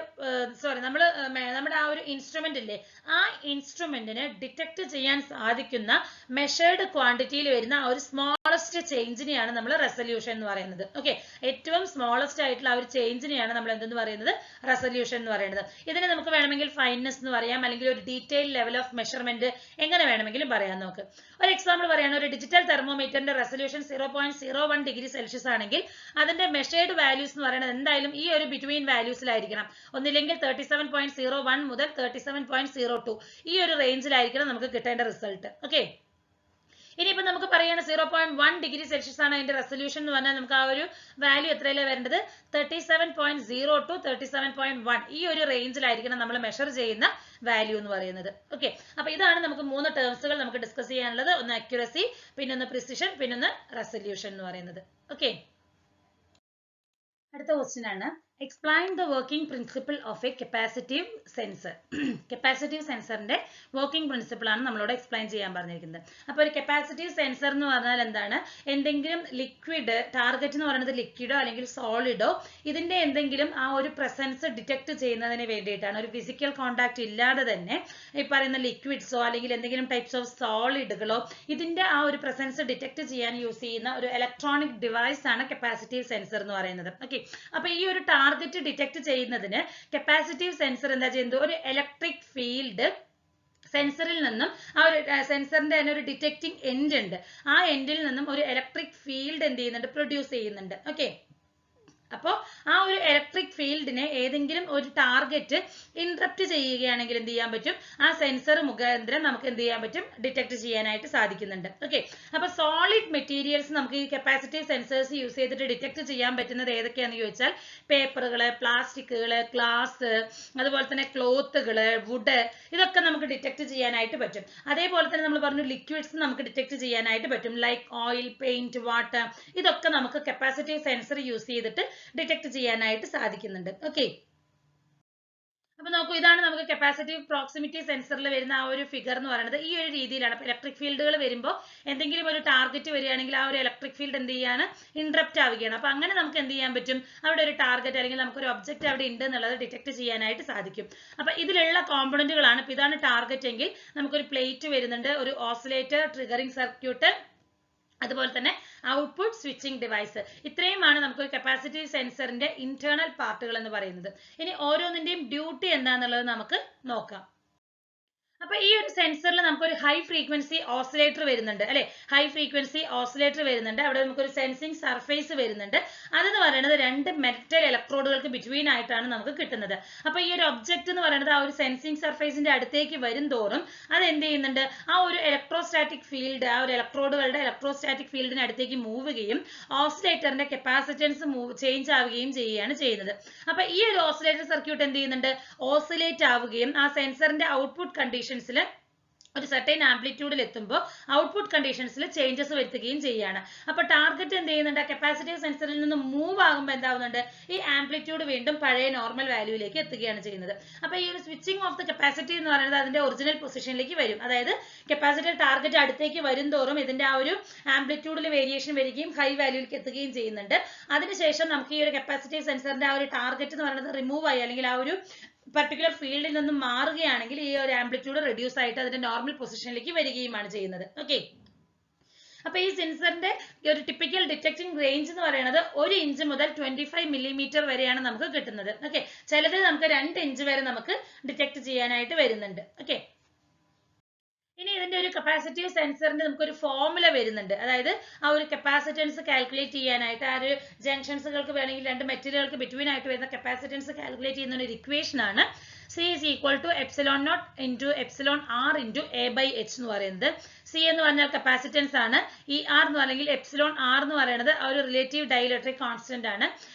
നമ്മുടെ ആ ഒരു ഇൻസ്ട്രുമെന്റ് ഇല്ലേ, ആ ഇൻസ്ട്രുമെന്റിന് ഡിറ്റക്ട് ചെയ്യാൻ സാധിക്കുന്ന മെഷേർഡ് ക്വാണ്ടിറ്റിയിൽ വരുന്ന ആ ഒരു സ്മോളസ്റ്റ് ചേഞ്ചിനെയാണ് നമ്മൾ റെസല്യൂഷൻ എന്ന് പറയുന്നത്. ഓക്കെ, ഏറ്റവും സ്മോളസ്റ്റ് ആയിട്ടുള്ള ആ ഒരു ചേഞ്ചിനെയാണ് നമ്മൾ എന്തെന്ന് പറയുന്നത്? റെസല്യൂഷൻ എന്ന് പറയുന്നത്. ഇതിനെ നമുക്ക് വേണമെങ്കിൽ ഫൈൻനെസ് എന്ന് പറയാം, അല്ലെങ്കിൽ ഒരു ഡീറ്റെയിൽ ലെവൽ ഓഫ് മെഷർമെന്റ്, എങ്ങനെ വേണമെങ്കിലും പറയാം. നമുക്ക് ഒരു എക്സാമ്പിൾ പറയാണ്. ഒരു ഡിജിറ്റൽ തെർമോമീറ്ററിന്റെ റെസല്യൂഷൻ 0.01 ഡിഗ്രി സെൽഷ്യസ് ആണെങ്കിൽ അതിന്റെ മെഷേർഡ് വാല്യൂസ് എന്ന് പറയുന്നത് എന്തായാലും ഈ ഒരു ബിറ്റ്വീൻ വാല്യൂസിലായിരിക്കണം. ഒന്നില്ലെങ്കിൽ 37.01 മുതൽ 37.02 ഈ ഒരു റേഞ്ചിലായിരിക്കണം നമുക്ക് കിട്ടേണ്ട റിസൾട്ട്. ഓക്കെ, ഇനിയിപ്പോ നമുക്ക് പറയാണ് 0.1 ഡിഗ്രി സെൽഷ്യസ് ആണ് അതിന്റെ റെസല്യൂഷൻ എന്ന് പറഞ്ഞാൽ നമുക്ക് ആ ഒരു വാല്യൂ എത്രയല്ലേ വരേണ്ടത്? 37.0 to 37.1 ഈ ഒരു റേഞ്ചിലായിരിക്കണം നമ്മൾ മെഷർ ചെയ്യുന്ന വാല്യൂ എന്ന് പറയുന്നത്. ഓക്കെ, അപ്പൊ ഇതാണ് നമുക്ക് 3 ടേംസുകൾ നമുക്ക് ഡിസ്കസ് ചെയ്യാനുള്ളത്. ഒന്ന് അക്യുറസി, പിന്നൊന്ന് പ്രിസിഷൻ, പിന്നൊന്ന് റെസല്യൂഷൻ എന്ന് പറയുന്നത്. ഓക്കെ, അടുത്ത ക്വസ്റ്റ്യൻ ആണ് explain the working principle of a capacitive sensor. Capacitive സെൻസറിന്റെ വർക്കിംഗ് പ്രിൻസിപ്പിൾ ആണ് നമ്മളോട് എക്സ്പ്ലെയിൻ ചെയ്യാൻ പറഞ്ഞിരിക്കുന്നത്. അപ്പോൾ ഒരു കപ്പാസിറ്റീവ് സെൻസർ എന്ന് പറഞ്ഞാൽ എന്താണ്? എന്തെങ്കിലും ലിക്വിഡ്, ടാർഗറ്റ് എന്ന് പറയുന്നത് ലിക്വിഡോ അല്ലെങ്കിൽ സോളിഡോ, ഇതിന്റെ എന്തെങ്കിലും ആ ഒരു പ്രസൻസ് ഡിറ്റക്ട് ചെയ്യുന്നതിന് വേണ്ടിയിട്ടാണ്. ഒരു ഫിസിക്കൽ കോണ്ടാക്ട് ഇല്ലാതെ തന്നെ ഈ പറയുന്ന ലിക്വിഡ്സോ അല്ലെങ്കിൽ എന്തെങ്കിലും ടൈപ്സ് ഓഫ് സോളിഡുകളോ ഇതിന്റെ ആ ഒരു പ്രസൻസ് ഡിറ്റക്ട് ചെയ്യാൻ യൂസ് ചെയ്യുന്ന ഒരു ഇലക്ട്രോണിക് ഡിവൈസ് ആണ് കപ്പാസിറ്റീവ് സെൻസർ എന്ന് പറയുന്നത്. ഓക്കെ, അപ്പൊ ഈ ഒരു ടാർഗറ്റ് ഡിറ്റക്ട് ചെയ്യുന്നതിന് കപ്പാസിറ്റീവ് സെൻസർ എന്താ ചെയ്യുന്നത്? ഒരു ഇലക്ട്രിക് ഫീൽഡ് സെൻസറിൽ നിന്നും ആ ഒരു സെൻസറിന്റെ തന്നെ ഒരു ഡിറ്റക്റ്റിംഗ് എൻഡ് ഉണ്ട്. ആ എൻഡിൽ നിന്നും ഒരു ഇലക്ട്രിക് ഫീൽഡ് എന്ത് ചെയ്യുന്നുണ്ട്? പ്രൊഡ്യൂസ് ചെയ്യുന്നുണ്ട്. ഓക്കെ, അപ്പോൾ ആ ഒരു ഇലക്ട്രിക് ഫീൽഡിനെ ഏതെങ്കിലും ഒരു ടാർഗറ്റ് ഇന്ററപ്റ്റ് ചെയ്യുകയാണെങ്കിൽ എന്ത് ചെയ്യാൻ പറ്റും? ആ സെൻസർ മുഖാന്തരം നമുക്ക് എന്ത് ചെയ്യാൻ പറ്റും? ഡിറ്റക്ട് ചെയ്യാനായിട്ട് സാധിക്കുന്നുണ്ട്. ഓക്കെ, അപ്പൊ സോളിഡ് മെറ്റീരിയൽസ് നമുക്ക് ഈ കപ്പാസിറ്റീവ് സെൻസേഴ്സ് യൂസ് ചെയ്തിട്ട് ഡിറ്റക്ട് ചെയ്യാൻ പറ്റുന്നത് ഏതൊക്കെയാണെന്ന് ചോദിച്ചാൽ പേപ്പറുകള്, പ്ലാസ്റ്റിക്കുകള്, ഗ്ലാസ്, അതുപോലെ തന്നെ ക്ലോത്തുകള്, വുഡ്, ഇതൊക്കെ നമുക്ക് ഡിറ്റക്ട് ചെയ്യാനായിട്ട് പറ്റും. അതേപോലെ തന്നെ നമ്മൾ പറഞ്ഞു ലിക്വിഡ്സ് നമുക്ക് ഡിറ്റക്ട് ചെയ്യാനായിട്ട് പറ്റും. ലൈക്ക് ഓയിൽ, പെയിന്റ്, വാട്ടർ, ഇതൊക്കെ നമുക്ക് കപ്പാസിറ്റീവ് സെൻസർ യൂസ് ചെയ്തിട്ട് ഡിറ്റക്ട് ചെയ്യാനായിട്ട് സാധിക്കുന്നുണ്ട്. ഓക്കെ, അപ്പൊ നോക്കൂ, ഇതാണ് നമുക്ക് കപ്പാസിറ്റീവ് പ്രോക്സിമിറ്റി സെൻസറിൽ വരുന്ന ആ ഒരു ഫിഗർ എന്ന് പറയുന്നത്. ഈ ഒരു രീതിയിലാണ്. ഇലക്ട്രിക് ഫീൽഡുകൾ വരുമ്പോൾ എന്തെങ്കിലും ഒരു ടാർഗറ്റ് വരികയാണെങ്കിൽ ആ ഒരു ഇലക്ട്രിക് ഫീൽഡ് എന്ത് ചെയ്യാണ്? ഇന്ററപ്റ്റ് ആവുകയാണ്. അപ്പൊ അങ്ങനെ നമുക്ക് എന്ത് ചെയ്യാൻ പറ്റും? അവിടെ ഒരു ടാർഗറ്റ് അല്ലെങ്കിൽ നമുക്കൊരു ഒബ്ജക്റ്റ് അവിടെ ഉണ്ട് എന്നുള്ളത് ഡിറ്റക്ട് ചെയ്യാനായിട്ട് സാധിക്കും. അപ്പൊ ഇതിലുള്ള കോമ്പണന്റുകളാണ്. ഇപ്പൊ ഇതാണ് ടാർഗറ്റ് എങ്കിൽ നമുക്കൊരു പ്ലേറ്റ് വരുന്നുണ്ട്, ഒരു ഓസിലേറ്റർ, ട്രിഗറിംഗ് സർക്യൂട്ട്, അതുപോലെ തന്നെ ഔട്ട്പുട്ട് സ്വിച്ചിങ് ഡിവൈസ്. ഇത്രയുമാണ് നമുക്ക് കപ്പാസിറ്റീവ് സെൻസറിന്റെ ഇന്റേണൽ പാർട്ടുകൾ എന്ന് പറയുന്നത്. ഇനി ഓരോന്നിന്റെയും ഡ്യൂട്ടി എന്താണെന്നുള്ളത് നമുക്ക് നോക്കാം. അപ്പൊ ഈ ഒരു സെൻസറിൽ നമുക്കൊരു ഹൈ ഫ്രീക്വൻസി ഓസിലേറ്റർ വരുന്നുണ്ട് അല്ലെ. ഹൈ ഫ്രീക്വൻസി ഓസിലേറ്റർ വരുന്നുണ്ട്. അവിടെ നമുക്കൊരു സെൻസിങ് സർഫേസ് വരുന്നുണ്ട്. അതെന്ന് പറയുന്നത് 2 മെറ്റൽ ഇലക്ട്രോഡുകൾക്ക് ബിറ്റ്വീൻ ആയിട്ടാണ് നമുക്ക് കിട്ടുന്നത്. അപ്പൊ ഈ ഒരു ഒബ്ജക്റ്റ് എന്ന് പറയുന്നത് ആ ഒരു സെൻസിങ് സർഫേസിന്റെ അടുത്തേക്ക് വരും തോറും അത് എന്ത് ചെയ്യുന്നുണ്ട്? ആ ഒരു ഇലക്ട്രോസ്റ്റാറ്റിക് ഫീൽഡ്, ആ ഒരു ഇലക്ട്രോഡുകളുടെ ഇലക്ട്രോസ്റ്റാറ്റിക് ഫീൽഡിന് അടുത്തേക്ക് മൂവ് ചെയ്യുകയും ഓസിലേറ്ററിന്റെ കപ്പാസിറ്റൻസ് ചേഞ്ച് ആവുകയും ചെയ്യുകയാണ് ചെയ്യുന്നത്. അപ്പൊ ഈ ഒരു ഓസിലേറ്റർ സർക്യൂട്ട് എന്ത് ചെയ്യുന്നുണ്ട്? ഓസിലേറ്റ് ആവുകയും ആ സെൻസറിന്റെ ഔട്ട്പുട്ട് കണ്ടീഷൻ ഒരു സർട്ടൈൻ ആംപ്ലിറ്റ്യൂഡിൽ എത്തുമ്പോൾ ഔട്ട്പുട്ട് കണ്ടീഷൻസിൽ ചേഞ്ചസ് വരുത്തുകയും ചെയ്യുകയാണ്. അപ്പോൾ ടാർഗറ്റ് എന്ത് ചെയ്യുന്നുണ്ട്, കപ്പാസിറ്റീവ് സെൻസറിൽ നിന്ന് മൂവ് ആകുമ്പോൾ എന്താവുന്നുണ്ട്, ഈ ആംപ്ലിറ്റ്യൂഡ് വീണ്ടും പഴയ നോർമൽ വാല്യൂയിലേക്ക് എത്തുകയാണ് ചെയ്യുന്നത്. അപ്പോൾ ഈ ഒരു സ്വിച്ചിങ് ഓഫ് ദ കപ്പാസിറ്റി എന്ന് പറയുന്നത് അതിന്റെ ഒറിജിനൽ പൊസിഷനിലേക്ക് വരും. അതായത് കപ്പാസിറ്റർ ടാർഗറ്റ് അടുത്തേക്ക് വരും തോറും ഇതിന്റെ ആ ഒരു ആംപ്ലിറ്റ്യൂഡിൽ വേരിയേഷൻ വരികയും ഹൈ വാല്യൂയിലേക്ക് എത്തുകയും ചെയ്യുന്നുണ്ട്. അതിനുശേഷം നമുക്ക് ഈ ഒരു കപ്പാസിറ്റീവ് സെൻസറിന്റെ ആ ഒരു ടാർഗറ്റ് എന്ന് പറയുന്നത് റിമൂവ് ആയി അല്ലെങ്കിൽ ആ ഒരു പർട്ടിക്കുലർ ഫീൽഡിൽ നിന്നും മാറുകയാണെങ്കിൽ ഈ ഒരു ആംപ്ലിറ്റ്യൂഡ് റെഡ്യൂസ് ആയിട്ട് അതിന്റെ നോർമൽ പൊസിഷനിലേക്ക് വരികയുമാണ് ചെയ്യുന്നത്. ഓക്കെ, അപ്പൊ ഈ സെൻസറിന്റെ ഒരു ടിപ്പിക്കൽ ഡിറ്റക്ടിംഗ് റേഞ്ച് എന്ന് പറയുന്നത് 1 ഇഞ്ച് മുതൽ 25 മില്ലിമീറ്റർ വരെയാണ് നമുക്ക് കിട്ടുന്നത്. ഓക്കെ, ചിലത് നമുക്ക് 2 ഇഞ്ച് വരെ നമുക്ക് ഡിറ്റക്ട് ചെയ്യാനായിട്ട് വരുന്നുണ്ട്. ഓക്കെ, ഇനി ഇതിന്റെ ഒരു കപ്പാസിറ്റീവ് സെൻസറിന്റെ നമുക്കൊരു ഫോർമുല വരുന്നുണ്ട്. അതായത് ആ ഒരു കപ്പാസിറ്റൻസ് കാൽക്കുലേറ്റ് ചെയ്യാനായിട്ട് ആ ഒരു ജംഗ്ഷൻസുകൾക്ക് വേണമെങ്കിൽ രണ്ട് മെറ്റീരിയലുകൾക്ക് ബിറ്റ്വീൻ ആയിട്ട് വരുന്ന കപ്പാസിറ്റൻസ് കാൽക്കുലേറ്റ് ചെയ്യുന്ന ഒരു ഇക്വേഷൻ ആണ് C is equal to epsilon naught into epsilon r into a by h എന്ന് പറയുന്നത്. C എന്ന് പറഞ്ഞാൽ കപ്പാസിറ്റൻസ് ആണ്. ഈ r എന്ന് പറഞ്ഞെങ്കിൽ എപ്സിലോൺ r എന്ന് പറയുന്നത് ഒരു റിലേറ്റീവ് ഡൈഇലക്ട്രിക് കോൺസ്റ്റന്റ് ആണ്.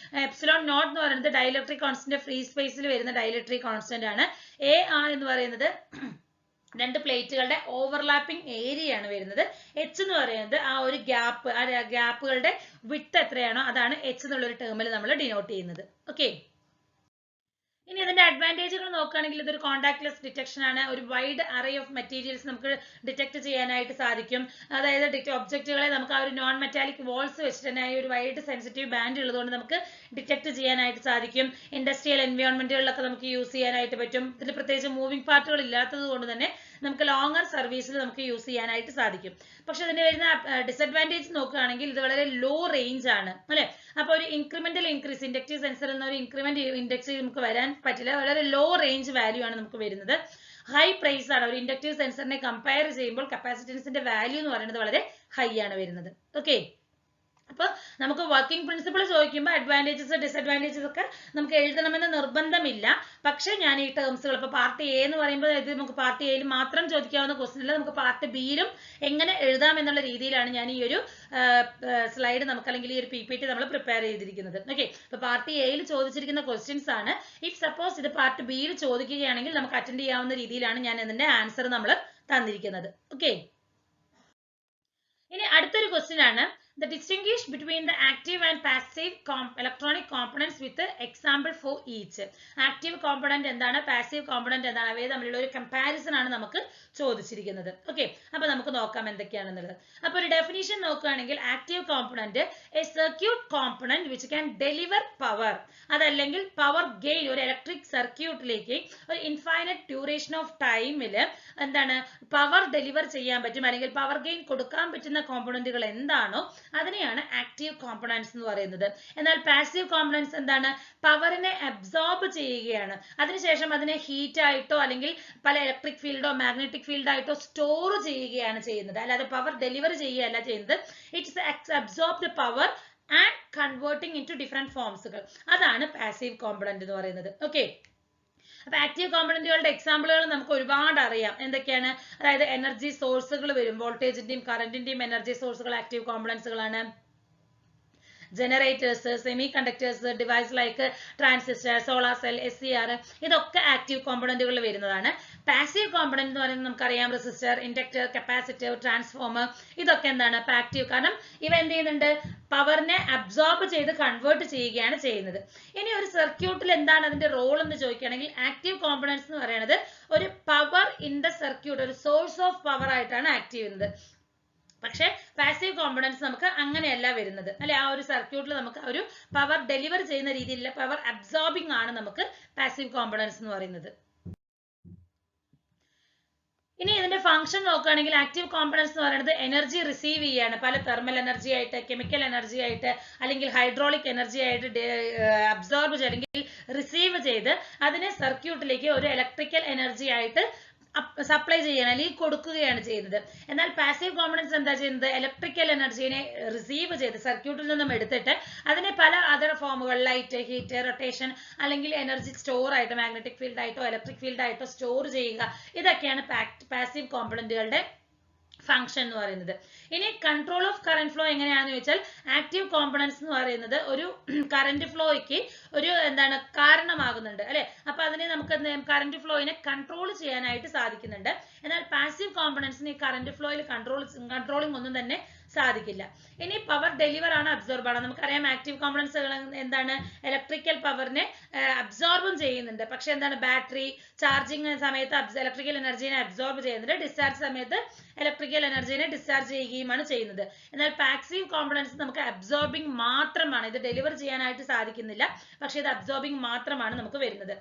എപ്സിലോൺ നോട്ട് എന്ന് പറയുന്നത് ഡൈഇലക്ട്രിക് കോൺസ്റ്റന്റ് ഫ്രീ സ്പേസിൽ വരുന്ന ഡൈഇലക്ട്രിക് കോൺസ്റ്റന്റ് ആണ്. AR എന്ന് പറയുന്നത് രണ്ട് പ്ലേറ്റുകളുടെ ഓവർലാപ്പിംഗ് ഏരിയ ആണ് വരുന്നത്. എച്ച് എന്ന് പറയുന്നത് ആ ഒരു ഗ്യാപ്പ്, ആ ഗ്യാപ്പുകളുടെ വിഡ്ത്ത് എത്രയാണോ അതാണ് എച്ച് എന്നുള്ള ഒരു ടേമിൽ നമ്മൾ ഡിനോട്ട് ചെയ്യുന്നത്. ഓക്കെ, ഇനി ഇതിന്റെ അഡ്വാൻറ്റേജുകൾ നോക്കുകയാണെങ്കിൽ ഇതൊരു കോൺടാക്ട്ലെസ് ഡിറ്റക്ഷൻ ആണ്. ഒരു വൈഡ് അറേ ഓഫ് മെറ്റീരിയൽസ് നമുക്ക് ഡിറ്റക്ട് ചെയ്യാനായിട്ട് സാധിക്കും. അതായത് ഒബ്ജക്റ്റുകളെ നമുക്ക് ആ ഒരു നോൺ മെറ്റാലിക് വാൾസ് വെച്ചിട്ട് തന്നെ ഒരു വൈഡ് സെൻസിറ്റീവ് ബാൻഡ് ഉള്ളതുകൊണ്ട് നമുക്ക് ഡിറ്റക്ട് ചെയ്യാനായിട്ട് സാധിക്കും. ഇൻഡസ്ട്രിയൽ എൻവയോൺമെന്റുകളിലൊക്കെ നമുക്ക് യൂസ് ചെയ്യാനായിട്ട് പറ്റും. ഇതിൽ പ്രത്യേകിച്ച് മൂവിംഗ് പാർട്ടുകൾ ഇല്ലാത്തത് കൊണ്ട് തന്നെ നമുക്ക് ലോങ്ങർ സർവീസിൽ നമുക്ക് യൂസ് ചെയ്യാനായിട്ട് സാധിക്കും. പക്ഷെ ഇതിന് വരുന്ന ഡിസഡ്വാൻറ്റേജ് നോക്കുകയാണെങ്കിൽ ഇത് വളരെ ലോ റേഞ്ച് ആണ് അല്ലെ. അപ്പൊ ഒരു ഇൻക്രിമെന്റൽ ഇൻക്രീസ് ഇൻഡക്റ്റീവ് സെൻസറിൽ നിന്ന് ഒരു ഇൻക്രിമെന്റ് ഇൻഡെക്സ് നമുക്ക് വരാൻ പറ്റില്ല. വളരെ ലോ റേഞ്ച് വാല്യൂ ആണ് നമുക്ക് വരുന്നത്. ഹൈ പ്രൈസ് ആണ്. ഒരു ഇൻഡക്റ്റീവ് സെൻസറിനെ കമ്പയർ ചെയ്യുമ്പോൾ കപ്പാസിറ്റൻസിന്റെ വാല്യൂ എന്ന് പറയുന്നത് വളരെ ഹൈ ആണ് വരുന്നത്. ഓക്കെ, അപ്പൊ നമുക്ക് വർക്കിംഗ് പ്രിൻസിപ്പിൾ ചോദിക്കുമ്പോൾ അഡ്വാൻറ്റേജസ് ഡിസഡ്വാൻറ്റേജസ് ഒക്കെ നമുക്ക് എഴുതണമെന്ന് നിർബന്ധമില്ല. പക്ഷെ ഞാൻ ഈ ടേംസുകൾ ഇപ്പൊ പാർട്ട് എ എന്ന് പറയുമ്പോൾ ഇത് നമുക്ക് പാർട്ട് എയിൽ മാത്രം ചോദിക്കാവുന്ന ക്വസ്റ്റ്യൻ അല്ല, നമുക്ക് പാർട്ട് ബിയിലും എങ്ങനെ എഴുതാം എന്നുള്ള രീതിയിലാണ് ഞാൻ ഈ ഒരു സ്ലൈഡ് നമുക്ക് അല്ലെങ്കിൽ ഈ ഒരു PPT നമ്മൾ പ്രിപ്പയർ ചെയ്തിരിക്കുന്നത്. ഓക്കെ, ഇപ്പൊ പാർട്ട് എയിൽ ചോദിച്ചിരിക്കുന്ന ക്വസ്റ്റ്യൻസ് ആണ്. ഇഫ് സപ്പോസ് ഇത് പാർട്ട് ബിയിൽ ചോദിക്കുകയാണെങ്കിൽ നമുക്ക് അറ്റൻഡ് ചെയ്യാവുന്ന രീതിയിലാണ് ഞാൻ ഇതിന്റെ ആൻസർ നമ്മൾ തന്നിരിക്കുന്നത്. ഓക്കെ, ഇനി അടുത്തൊരു ക്വസ്റ്റ്യൻ ആണ് the distinguish between the active and passive electronic components with the example for each. Active component എന്താണ്, passive component എന്താണ്, അവയെ തമ്മിലുള്ള ഒരു കമ്പാരിസൺ ആണ് നമുക്ക് ചോദിച്ചിരിക്കുന്നത്. ഓക്കെ, അപ്പൊ നമുക്ക് നോക്കാം എന്തൊക്കെയാണെന്നുള്ളത്. അപ്പൊ ഒരു ഡെഫിനിഷൻ നോക്കുകയാണെങ്കിൽ active component A circuit component which can deliver power, അതല്ലെങ്കിൽ പവർ ഗെയിൻ ഒരു ഇലക്ട്രിക് സർക്യൂട്ടിലേക്ക് ഒരു ഇൻഫൈനൈറ്റ് ഡ്യൂറേഷൻ ഓഫ് ടൈമിൽ എന്താണ് പവർ ഡെലിവർ ചെയ്യാൻ പറ്റും അല്ലെങ്കിൽ പവർ ഗെയിൻ കൊടുക്കാൻ പറ്റുന്ന കോമ്പണന്റുകൾ എന്താണോ അതിനെയാണ് ആക്റ്റീവ് കോമ്പണന്റ്സ് എന്ന് പറയുന്നത്. എന്നാൽ പാസീവ് കോമ്പണന്റ്സ് എന്താണ്, പവറിനെ അബ്സോർബ് ചെയ്യുകയാണ്, അതിനുശേഷം അതിനെ ഹീറ്റ് ആയിട്ടോ അല്ലെങ്കിൽ പല ഇലക്ട്രിക് ഫീൽഡോ മാഗ്നറ്റിക് ഫീൽഡ് ആയിട്ടോ സ്റ്റോർ ചെയ്യുകയാണ് ചെയ്യുന്നത്. അല്ലാതെ പവർ ഡെലിവർ ചെയ്യുകയല്ല ചെയ്യുന്നത്. It's absorbed power and converting into different ഫോംസുകൾ. അതാണ് പാസീവ് കോമ്പണന്റ് എന്ന് പറയുന്നത്. ഓക്കെ, അപ്പൊ ആക്റ്റീവ് കോമ്പണന്റുകളുടെ എക്സാമ്പിളുകൾ നമുക്ക് ഒരുപാട് അറിയാം. എന്തൊക്കെയാണ്, അതായത് എനർജി സോഴ്സുകൾ വരും, വോൾട്ടേജിന്റെയും കറന്റിന്റെയും എനർജി സോഴ്സുകൾ ആക്റ്റീവ് കോമ്പണന്റ്സുകളാണ്. Generators, semiconductors, device like transistor, solar cell, SCR, ഇതൊക്കെ ആക്റ്റീവ് കോമ്പണന്റുകളിൽ വരുന്നതാണ്. പാസീവ് കോമ്പണന്റ് എന്ന് പറയുന്നത് നമുക്കറിയാം, റെസിസ്റ്റർ, ഇൻഡക്ടർ, കപ്പാസിറ്റർ, ട്രാൻസ്ഫോമർ, ഇതൊക്കെ എന്താണ് ആക്റ്റീവ്. കാരണം ഇവ എന്ത് ചെയ്യുന്നുണ്ട്, പവറിനെ അബ്സോർബ് ചെയ്ത് കൺവേർട്ട് ചെയ്യുകയാണ് ചെയ്യുന്നത്. ഇനി ഒരു സർക്യൂട്ടിൽ എന്താണ് അതിന്റെ റോൾ എന്ന് ചോദിക്കുകയാണെങ്കിൽ ആക്റ്റീവ് കോമ്പണന്റ്സ് എന്ന് പറയുന്നത് ഒരു പവർ ഇൻ ദ സർക്യൂട്ട്, ഒരു സോഴ്സ് ഓഫ് പവർ ആയിട്ടാണ് ആക്ട് ചെയ്യുന്നത്. പക്ഷെ പാസീവ് കോമ്പണന്റ്സ് നമുക്ക് അങ്ങനെയല്ല വരുന്നത് അല്ലെ. ആ ഒരു സർക്യൂട്ടിൽ നമുക്ക് ഒരു പവർ ഡെലിവർ ചെയ്യുന്ന രീതിയിലുള്ള പവർ അബ്സോർബിംഗ് ആണ് നമുക്ക് പാസീവ് കോമ്പണന്റ്സ് എന്ന് പറയുന്നത്. ഇനി ഇതിന്റെ ഫംഗ്ഷൻ നോക്കുകയാണെങ്കിൽ ആക്റ്റീവ് കോമ്പണന്റ്സ് എന്ന് പറയുന്നത് എനർജി റിസീവ് ചെയ്യാണ്. പല തെർമൽ എനർജി ആയിട്ട്, കെമിക്കൽ എനർജി ആയിട്ട്, അല്ലെങ്കിൽ ഹൈഡ്രോളിക് എനർജി ആയിട്ട് അബ്സോർബ് ചെയ്ത് അല്ലെങ്കിൽ റിസീവ് ചെയ്ത് അതിനെ സർക്യൂട്ടിലേക്ക് ഒരു ഇലക്ട്രിക്കൽ എനർജി ആയിട്ട് സപ്ലൈ ചെയ്യാണ് അല്ലെങ്കിൽ കൊടുക്കുകയാണ് ചെയ്യുന്നത്. എന്നാൽ പാസീവ് കോമ്പണന്റ്സ് എന്താ ചെയ്യുന്നത്, ഇലക്ട്രിക്കൽ എനർജിനെ റിസീവ് ചെയ്ത് സർക്യൂട്ടിൽ നിന്നും എടുത്തിട്ട് അതിനെ പല അതർ ഫോമുകൾ, ലൈറ്റ്, ഹീറ്റ്, റൊട്ടേഷൻ, അല്ലെങ്കിൽ എനർജി സ്റ്റോർ ആയിട്ട് മാഗ്നറ്റിക് ഫീൽഡ് ആയിട്ടോ ഇലക്ട്രിക് ഫീൽഡ് ആയിട്ടോ സ്റ്റോർ ചെയ്യുക. ഇതൊക്കെയാണ് പാസീവ് കോമ്പണന്റുകളുടെ ഫംഗ്ഷൻ എന്ന് പറയുന്നത്. ഇനി കൺട്രോൾ ഓഫ് കറന്റ് ഫ്ലോ എങ്ങനെയാണെന്ന് ചോദിച്ചാൽ ആക്റ്റീവ് കോമ്പണൻസ് എന്ന് പറയുന്നത് ഒരു കറന്റ് ഫ്ലോയ്ക്ക് ഒരു എന്താണ് കാരണമാകുന്നുണ്ട് അല്ലെ. അപ്പൊ അതിനെ നമുക്ക് കറന്റ് ഫ്ലോയിനെ കൺട്രോൾ ചെയ്യാനായിട്ട് സാധിക്കുന്നുണ്ട്. എന്നാൽ പാസീവ് കോമ്പണൻസിന് ഈ കറന്റ് ഫ്ലോയിൽ കൺട്രോളിംഗ് ഒന്നും തന്നെ സാധിക്കില്ല. ഇനി പവർ ഡെലിവർ ആണ് അബ്സോർബ് ആണ്. നമുക്കറിയാം ആക്റ്റീവ് കോമ്പണൻസുകൾ എന്താണ് ഇലക്ട്രിക്കൽ പവറിനെ അബ്സോർബും ചെയ്യുന്നുണ്ട്. പക്ഷെ എന്താണ് ബാറ്ററി ചാർജിങ് സമയത്ത് ഇലക്ട്രിക്കൽ എനർജിനെ അബ്സോർബ് ചെയ്യുന്നുണ്ട്, ഡിസ്ചാർജ് സമയത്ത് ഇലക്ട്രിക്കൽ എനർജിനെ ഡിസ്ചാർജ് ചെയ്യുകയുമാണ് ചെയ്യുന്നത്. എന്നാൽ പാസീവ് കോമ്പണൻസ് നമുക്ക് അബ്സോർബിംഗ് മാത്രമാണ്, ഇത് ഡെലിവർ ചെയ്യാനായിട്ട് സാധിക്കുന്നില്ല, പക്ഷെ ഇത് അബ്സോർബിംഗ് മാത്രമാണ് നമുക്ക് വരുന്നത്.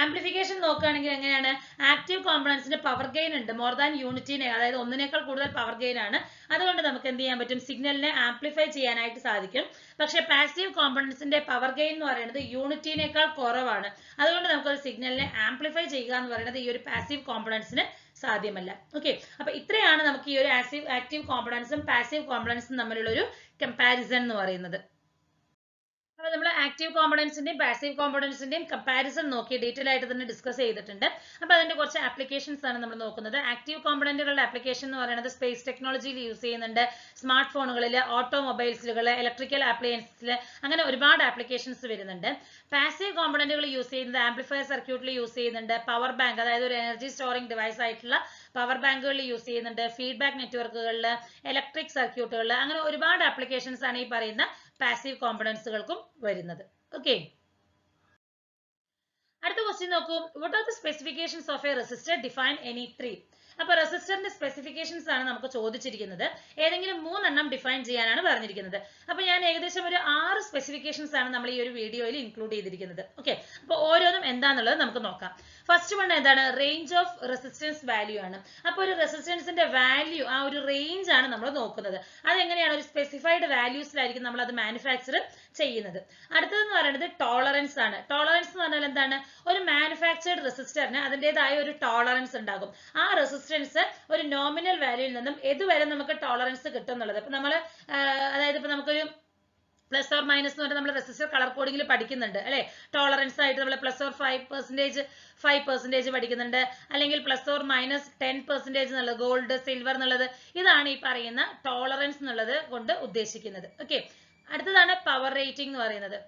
ആംപ്ലിഫിക്കേഷൻ നോക്കുകയാണെങ്കിൽ എങ്ങനെയാണ്, ആക്റ്റീവ് കോമ്പണൻസിന് പവർ ഗെയിൻ ഉണ്ട് മോർ ദാൻ യൂണിറ്റിനെ, അതായത് ഒന്നിനേക്കാൾ കൂടുതൽ പവർ ഗെയിൻ ആണ്. അതുകൊണ്ട് നമുക്ക് എന്ത് ചെയ്യാൻ പറ്റും, സിഗ്നലിനെ ആംപ്ലിഫൈ ചെയ്യാനായിട്ട് സാധിക്കും. പക്ഷെ പാസീവ് കോമ്പണൻസിന്റെ പവർ ഗെയിൻ എന്ന് പറയുന്നത് യൂണിറ്റിനേക്കാൾ കുറവാണ്. അതുകൊണ്ട് നമുക്ക് ഒരു സിഗ്നലിനെ ആംപ്ലിഫൈ ചെയ്യുക എന്ന് പറയുന്നത് ഈ ഒരു പാസീവ് കോമ്പണൻസിന് സാധ്യമല്ല. ഓക്കെ, അപ്പൊ ഇത്രയാണ് നമുക്ക് ഈ ഒരു ആക്റ്റീവ് കോമ്പണൻസും പാസീവ് കോമ്പണൻസും തമ്മിലുള്ള ഒരു കമ്പാരിസൺ എന്ന് പറയുന്നത്. അപ്പോൾ നമ്മൾ ആക്റ്റീവ് കോമ്പണൻസിന്റെയും പാസീവ് കോമ്പണൻസിന്റെയും കമ്പാരിസൺ നോക്കി ഡീറ്റെയിൽ ആയിട്ട് തന്നെ ഡിസ്കസ് ചെയ്തിട്ടുണ്ട്. അപ്പോൾ അതിന്റെ കുറച്ച് ആപ്ലിക്കേഷൻസ് ആണ് നമ്മൾ നോക്കുന്നത്. ആക്റ്റീവ് കോമ്പണന്റുകളുടെ ആപ്ലിക്കേഷൻ എന്ന് പറയുന്നത് സ്പേസ് ടെക്നോളജിയിൽ യൂസ് ചെയ്യുന്നുണ്ട്, സ്മാർട്ട് ഫോണുകളിൽ, ഓട്ടോമൊബൈൽസുകൾ, ഇലക്ട്രിക്കൽ അപ്ലയൻസിൽ, അങ്ങനെ ഒരുപാട് ആപ്ലിക്കേഷൻസ് വരുന്നുണ്ട്. പാസീവ് കോമ്പണന്റുകൾ യൂസ് ചെയ്യുന്നത് ആംപ്ലിഫയർ സർക്യൂട്ടിൽ യൂസ് ചെയ്യുന്നുണ്ട്, പവർ ബാങ്ക് അതായത് ഒരു എനർജി സ്റ്റോറിംഗ് ഡിവൈസ് ആയിട്ടുള്ള പവർ ബാങ്കുകളിൽ യൂസ് ചെയ്യുന്നുണ്ട്, ഫീഡ്ബാക്ക് നെറ്റ്വർക്കുകളിൽ, ഇലക്ട്രിക് സർക്യൂട്ടുകളിൽ, അങ്ങനെ ഒരുപാട് ആപ്ലിക്കേഷൻസ് ആണ് ഈ പറയുന്ന പാസീവ് കോമ്പണൻസുകൾക്കും വരുന്നത്. ഓക്കെ, അടുത്ത ക്വസ്റ്റ്യൻ നോക്കൂ. What are the specifications of A resistor define any 3? അപ്പൊ റെസിസ്റ്ററിന്റെ സ്പെസിഫിക്കേഷൻസ് ആണ് നമുക്ക് ചോദിച്ചിരിക്കുന്നത്. ഏതെങ്കിലും 3 എണ്ണം ഡിഫൈൻ ചെയ്യാനാണ് പറഞ്ഞിരിക്കുന്നത്. അപ്പൊ ഞാൻ ഏകദേശം ഒരു 6 സ്പെസിഫിക്കേഷൻസ് ആണ് നമ്മൾ ഈ ഒരു വീഡിയോയിൽ ഇൻക്ലൂഡ് ചെയ്തിരിക്കുന്നത്. ഓക്കെ, അപ്പൊ ഓരോന്നും എന്താണെന്നുള്ളത് നമുക്ക് നോക്കാം. ഫസ്റ്റ് വൺ എന്താണ്, റേഞ്ച് ഓഫ് റെസിസ്റ്റൻസ് വാല്യൂ ആണ്. അപ്പൊ ഒരു റെസിസ്റ്റൻസിന്റെ വാല്യൂ, ആ ഒരു റേഞ്ച് ആണ് നമ്മൾ നോക്കുന്നത്. അതെങ്ങനെയാണ്, ഒരു സ്പെസിഫൈഡ് വാല്യൂസിലായിരിക്കും നമ്മൾ അത് മാനുഫാക്ചർ ചെയ്യുന്നത്. അടുത്തതെന്ന് പറയുന്നത് ടോളറൻസ് ആണ്. ടോളറൻസ് എന്ന് പറഞ്ഞാൽ എന്താണ്, ഒരു മാനുഫാക്ചർഡ് റെസിസ്റ്ററിന് അതിൻ്റെതായ ഒരു ടോളറൻസ് ഉണ്ടാകും. ആ റെസിസ്റ്റൻസ് ഒരു നോമിനൽ വാല്യൂയിൽ നിന്നും ഏതുവരെ നമുക്ക് ടോളറൻസ് കിട്ടും എന്നുള്ളത്. ഇപ്പൊ നമ്മൾ അതായത് ഇപ്പൊ നമുക്കൊരു പ്ലസ് ഓർ മൈനസ് എന്ന് പറഞ്ഞാൽ നമ്മൾ റെസിസ്റ്റർ കളർ കോഡിംഗിൽ പഠിക്കുന്നുണ്ട് അല്ലെ. ടോളറൻസ് ആയിട്ട് നമ്മൾ പ്ലസ് ഓർ 5% പഠിക്കുന്നുണ്ട്, അല്ലെങ്കിൽ പ്ലസ് ഓർ മൈനസ് 10% എന്നുള്ളത്, ഗോൾഡ്, സിൽവർ എന്നുള്ളത്. ഇതാണ് ഈ പറയുന്ന ടോളറൻസ് എന്നുള്ളത് കൊണ്ട് ഉദ്ദേശിക്കുന്നത്. ഓക്കെ, അടുത്തതാണ് പവർ റേറ്റിംഗ് എന്ന് പറയുന്നത്.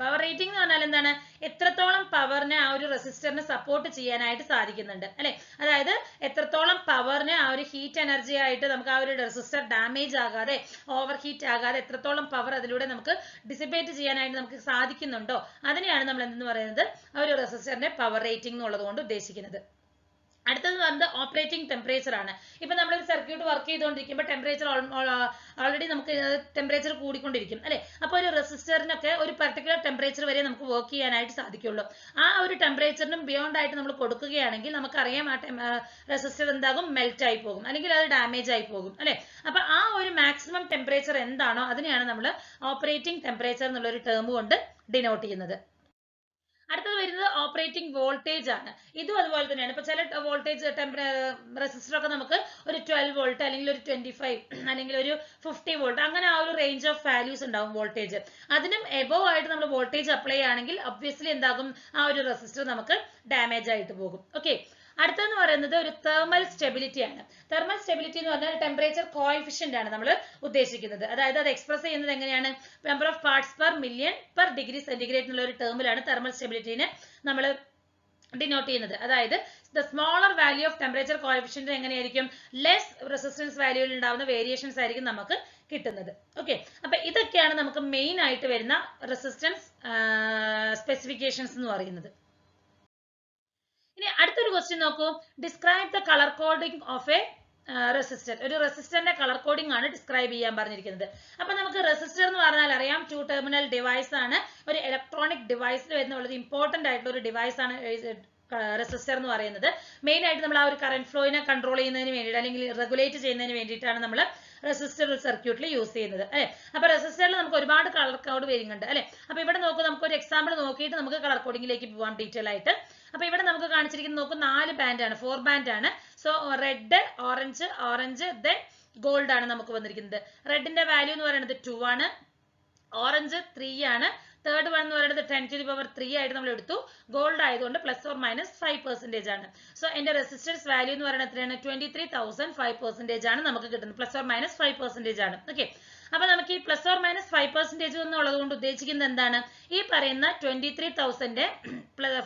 പവർ റേറ്റിംഗ് എന്ന് പറഞ്ഞാൽ എന്താണ്, എത്രത്തോളം പവറിനെ ആ ഒരു റെസിസ്റ്ററിന് സപ്പോർട്ട് ചെയ്യാനായിട്ട് സാധിക്കുന്നുണ്ട് അല്ലെ. അതായത് എത്രത്തോളം പവറിനെ ആ ഒരു ഹീറ്റ് എനർജി ആയിട്ട് നമുക്ക് ആ ഒരു റെസിസ്റ്റർ ഡാമേജ് ആകാതെ, ഓവർ ഹീറ്റ് ആകാതെ എത്രത്തോളം പവർ അതിലൂടെ നമുക്ക് ഡിസിപ്പേറ്റ് ചെയ്യാനായിട്ട് നമുക്ക് സാധിക്കുന്നുണ്ടോ, അതിനെയാണ് നമ്മൾ എന്തെന്ന് പറയുന്നത്, ആ ഒരു റെസിസ്റ്ററിന്റെ പവർ റേറ്റിംഗ് എന്നുള്ളത് കൊണ്ട് ഉദ്ദേശിക്കുന്നത്. അടുത്തത് പറയുന്നത് ഓപ്പറേറ്റിംഗ് ടെമ്പറേച്ചർ ആണ്. ഇപ്പൊ നമ്മളൊരു സർക്യൂട്ട് വർക്ക് ചെയ്തുകൊണ്ടിരിക്കുമ്പോൾ ടെമ്പറേച്ചർ ഓൾറെഡി നമുക്ക് ടെമ്പറേച്ചർ കൂടിക്കൊണ്ടിരിക്കും അല്ലെ. അപ്പൊ ഒരു റെസിസ്റ്ററിനൊക്കെ ഒരു പർട്ടിക്കുലർ ടെമ്പറേച്ചർ വരെ നമുക്ക് വർക്ക് ചെയ്യാനായിട്ട് സാധിക്കുള്ളൂ. ആ ഒരു ടെമ്പറേച്ചറിനും ബിയോണ്ട് ആയിട്ട് നമ്മൾ കൊടുക്കുകയാണെങ്കിൽ നമുക്കറിയാം ആ റെസിസ്റ്റർ എന്താകും, മെൽറ്റ് ആയി പോകും, അല്ലെങ്കിൽ അത് ഡാമേജ് ആയി പോകും അല്ലെ. അപ്പൊ ആ ഒരു മാക്സിമം ടെമ്പറേച്ചർ എന്താണോ അതിനെയാണ് നമ്മൾ ഓപ്പറേറ്റിംഗ് ടെമ്പറേച്ചർ എന്നുള്ള ഒരു ടേം കൊണ്ട് ഡിനോട്ട് ചെയ്യുന്നത്. അടുത്തത് വരുന്നത് ഓപ്പറേറ്റിംഗ് വോൾട്ടേജ് ആണ്. ഇതും അതുപോലെ തന്നെയാണ്. ഇപ്പൊ ചില വോൾട്ടേജ് റെസിസ്റ്റർ ഒക്കെ നമുക്ക് ഒരു 12 വോൾട്ട് അല്ലെങ്കിൽ ഒരു 25 അല്ലെങ്കിൽ ഒരു 50 വോൾട്ട്, അങ്ങനെ ആ ഒരു റേഞ്ച് ഓഫ് വാല്യൂസ് ഉണ്ടാവും വോൾട്ടേജ്. അതിനും എബോവ് ആയിട്ട് നമ്മൾ വോൾട്ടേജ് അപ്ലൈ ആണെങ്കിൽ ഒബ്വിയസ്ലി എന്താകും, ആ ഒരു റെസിസ്റ്റർ നമുക്ക് ഡാമേജ് ആയിട്ട് പോകും. ഓക്കെ, അടുത്തെന്ന് പറയുന്നത് ഒരു തെർമൽ സ്റ്റെബിലിറ്റി ആണ്. തെർമൽ സ്റ്റെബിലിറ്റി എന്ന് പറഞ്ഞാൽ ടെമ്പറേച്ചർ കോഎഫിഷ്യന്റ് ആണ് നമ്മൾ ഉദ്ദേശിക്കുന്നത്. അതായത് അത് എക്സ്പ്രസ് ചെയ്യുന്നത് എങ്ങനെയാണ്, number of parts per million per degree centigrade എന്നുള്ള ഒരു ടേമിലാണ് തെർമൽ സ്റ്റെബിലിറ്റിനെ നമ്മൾ ഡിനോട്ട് ചെയ്യുന്നത്. അതായത് the smaller value of temperature coefficient എങ്ങനെയായിരിക്കും, ലെസ് റെസിസ്റ്റൻസ് വാല്യൂവിൽ ഉണ്ടാവുന്ന വേരിയേഷൻസ് ആയിരിക്കും നമുക്ക് കിട്ടുന്നത്. ഓക്കെ, അപ്പൊ ഇതൊക്കെയാണ് നമുക്ക് മെയിൻ ആയിട്ട് വരുന്ന റെസിസ്റ്റൻസ് സ്പെസിഫിക്കേഷൻസ് എന്ന് പറയുന്നത്. ഇനി അടുത്തൊരു ക്വസ്റ്റ്യൻ നോക്കൂ. Describe the colour coding of A resistor. ഒരു റെസിസ്റ്ററിന്റെ കളർ കോഡിംഗ് ആണ് ഡിസ്ക്രൈബ് ചെയ്യാൻ പറഞ്ഞിരിക്കുന്നത്. അപ്പൊ നമുക്ക് റെസിസ്റ്റർ എന്ന് പറഞ്ഞാൽ അറിയാം, 2 ടെർമിനൽ ഡിവൈസ് ആണ്. ഒരു ഇലക്ട്രോണിക് ഡിവൈസിൽ വരുന്ന വളരെ ഇമ്പോർട്ടന്റ് ആയിട്ടുള്ള ഒരു ഡിവൈസ് ആണ് റെസിസ്റ്റർ എന്ന് പറയുന്നത്. മെയിൻ ആയിട്ട് നമ്മൾ ആ ഒരു കറന്റ് ഫ്ലോയിനെ കൺട്രോൾ ചെയ്യുന്നതിന് വേണ്ടിയിട്ട് അല്ലെങ്കിൽ റെഗുലേറ്റ് ചെയ്യുന്നതിന് വേണ്ടിയിട്ടാണ് നമ്മൾ റെസിസ്റ്റർ സർക്യൂട്ടിൽ യൂസ് ചെയ്യുന്നത് അല്ലെ. അപ്പൊ റെസിസ്റ്ററിൽ നമുക്ക് ഒരുപാട് കളർ കോഡ് വരുന്നുണ്ട് അല്ലെ. അപ്പൊ ഇവിടെ നോക്കൂ, നമുക്ക് ഒരു എക്സാമ്പിൾ നോക്കിയിട്ട് നമുക്ക് കളർ കോഡിംഗിലേക്ക് പോവാം ഡീറ്റെയിൽ ആയിട്ട്. അപ്പൊ ഇവിടെ നമുക്ക് കാണിച്ചിരിക്കുന്നത് നോക്കൂ, 4 ബാൻഡ് ആണ്, 4 ബാൻഡ് ആണ്. So red, orange then gold ആണ് നമുക്ക് വന്നിരിക്കുന്നത്. റെഡിന്റെ വാല്യൂ എന്ന് പറയുന്നത് 2 ആണ്, ഓറഞ്ച് 3 ആണ്, തേർഡ് വൺ എന്ന് പറയുന്നത് 10⁻³ ആയിട്ട് നമ്മൾ എടുത്തു. ഗോൾഡ് ആയതുകൊണ്ട് ±5% ആണ്. സോ എന്റെ റെസിസ്റ്റൻസ് വാല്യൂ എന്ന് പറയുന്നത് എത്രയാണ്? 23,005% ആണ് നമുക്ക് കിട്ടുന്നത്. ±5% ആണ്. ഓക്കെ, അപ്പൊ നമുക്ക് ഈ ±5% എന്നുള്ളത് കൊണ്ട് ഉദ്ദേശിക്കുന്നത് എന്താണ്? ഈ പറയുന്ന 23,000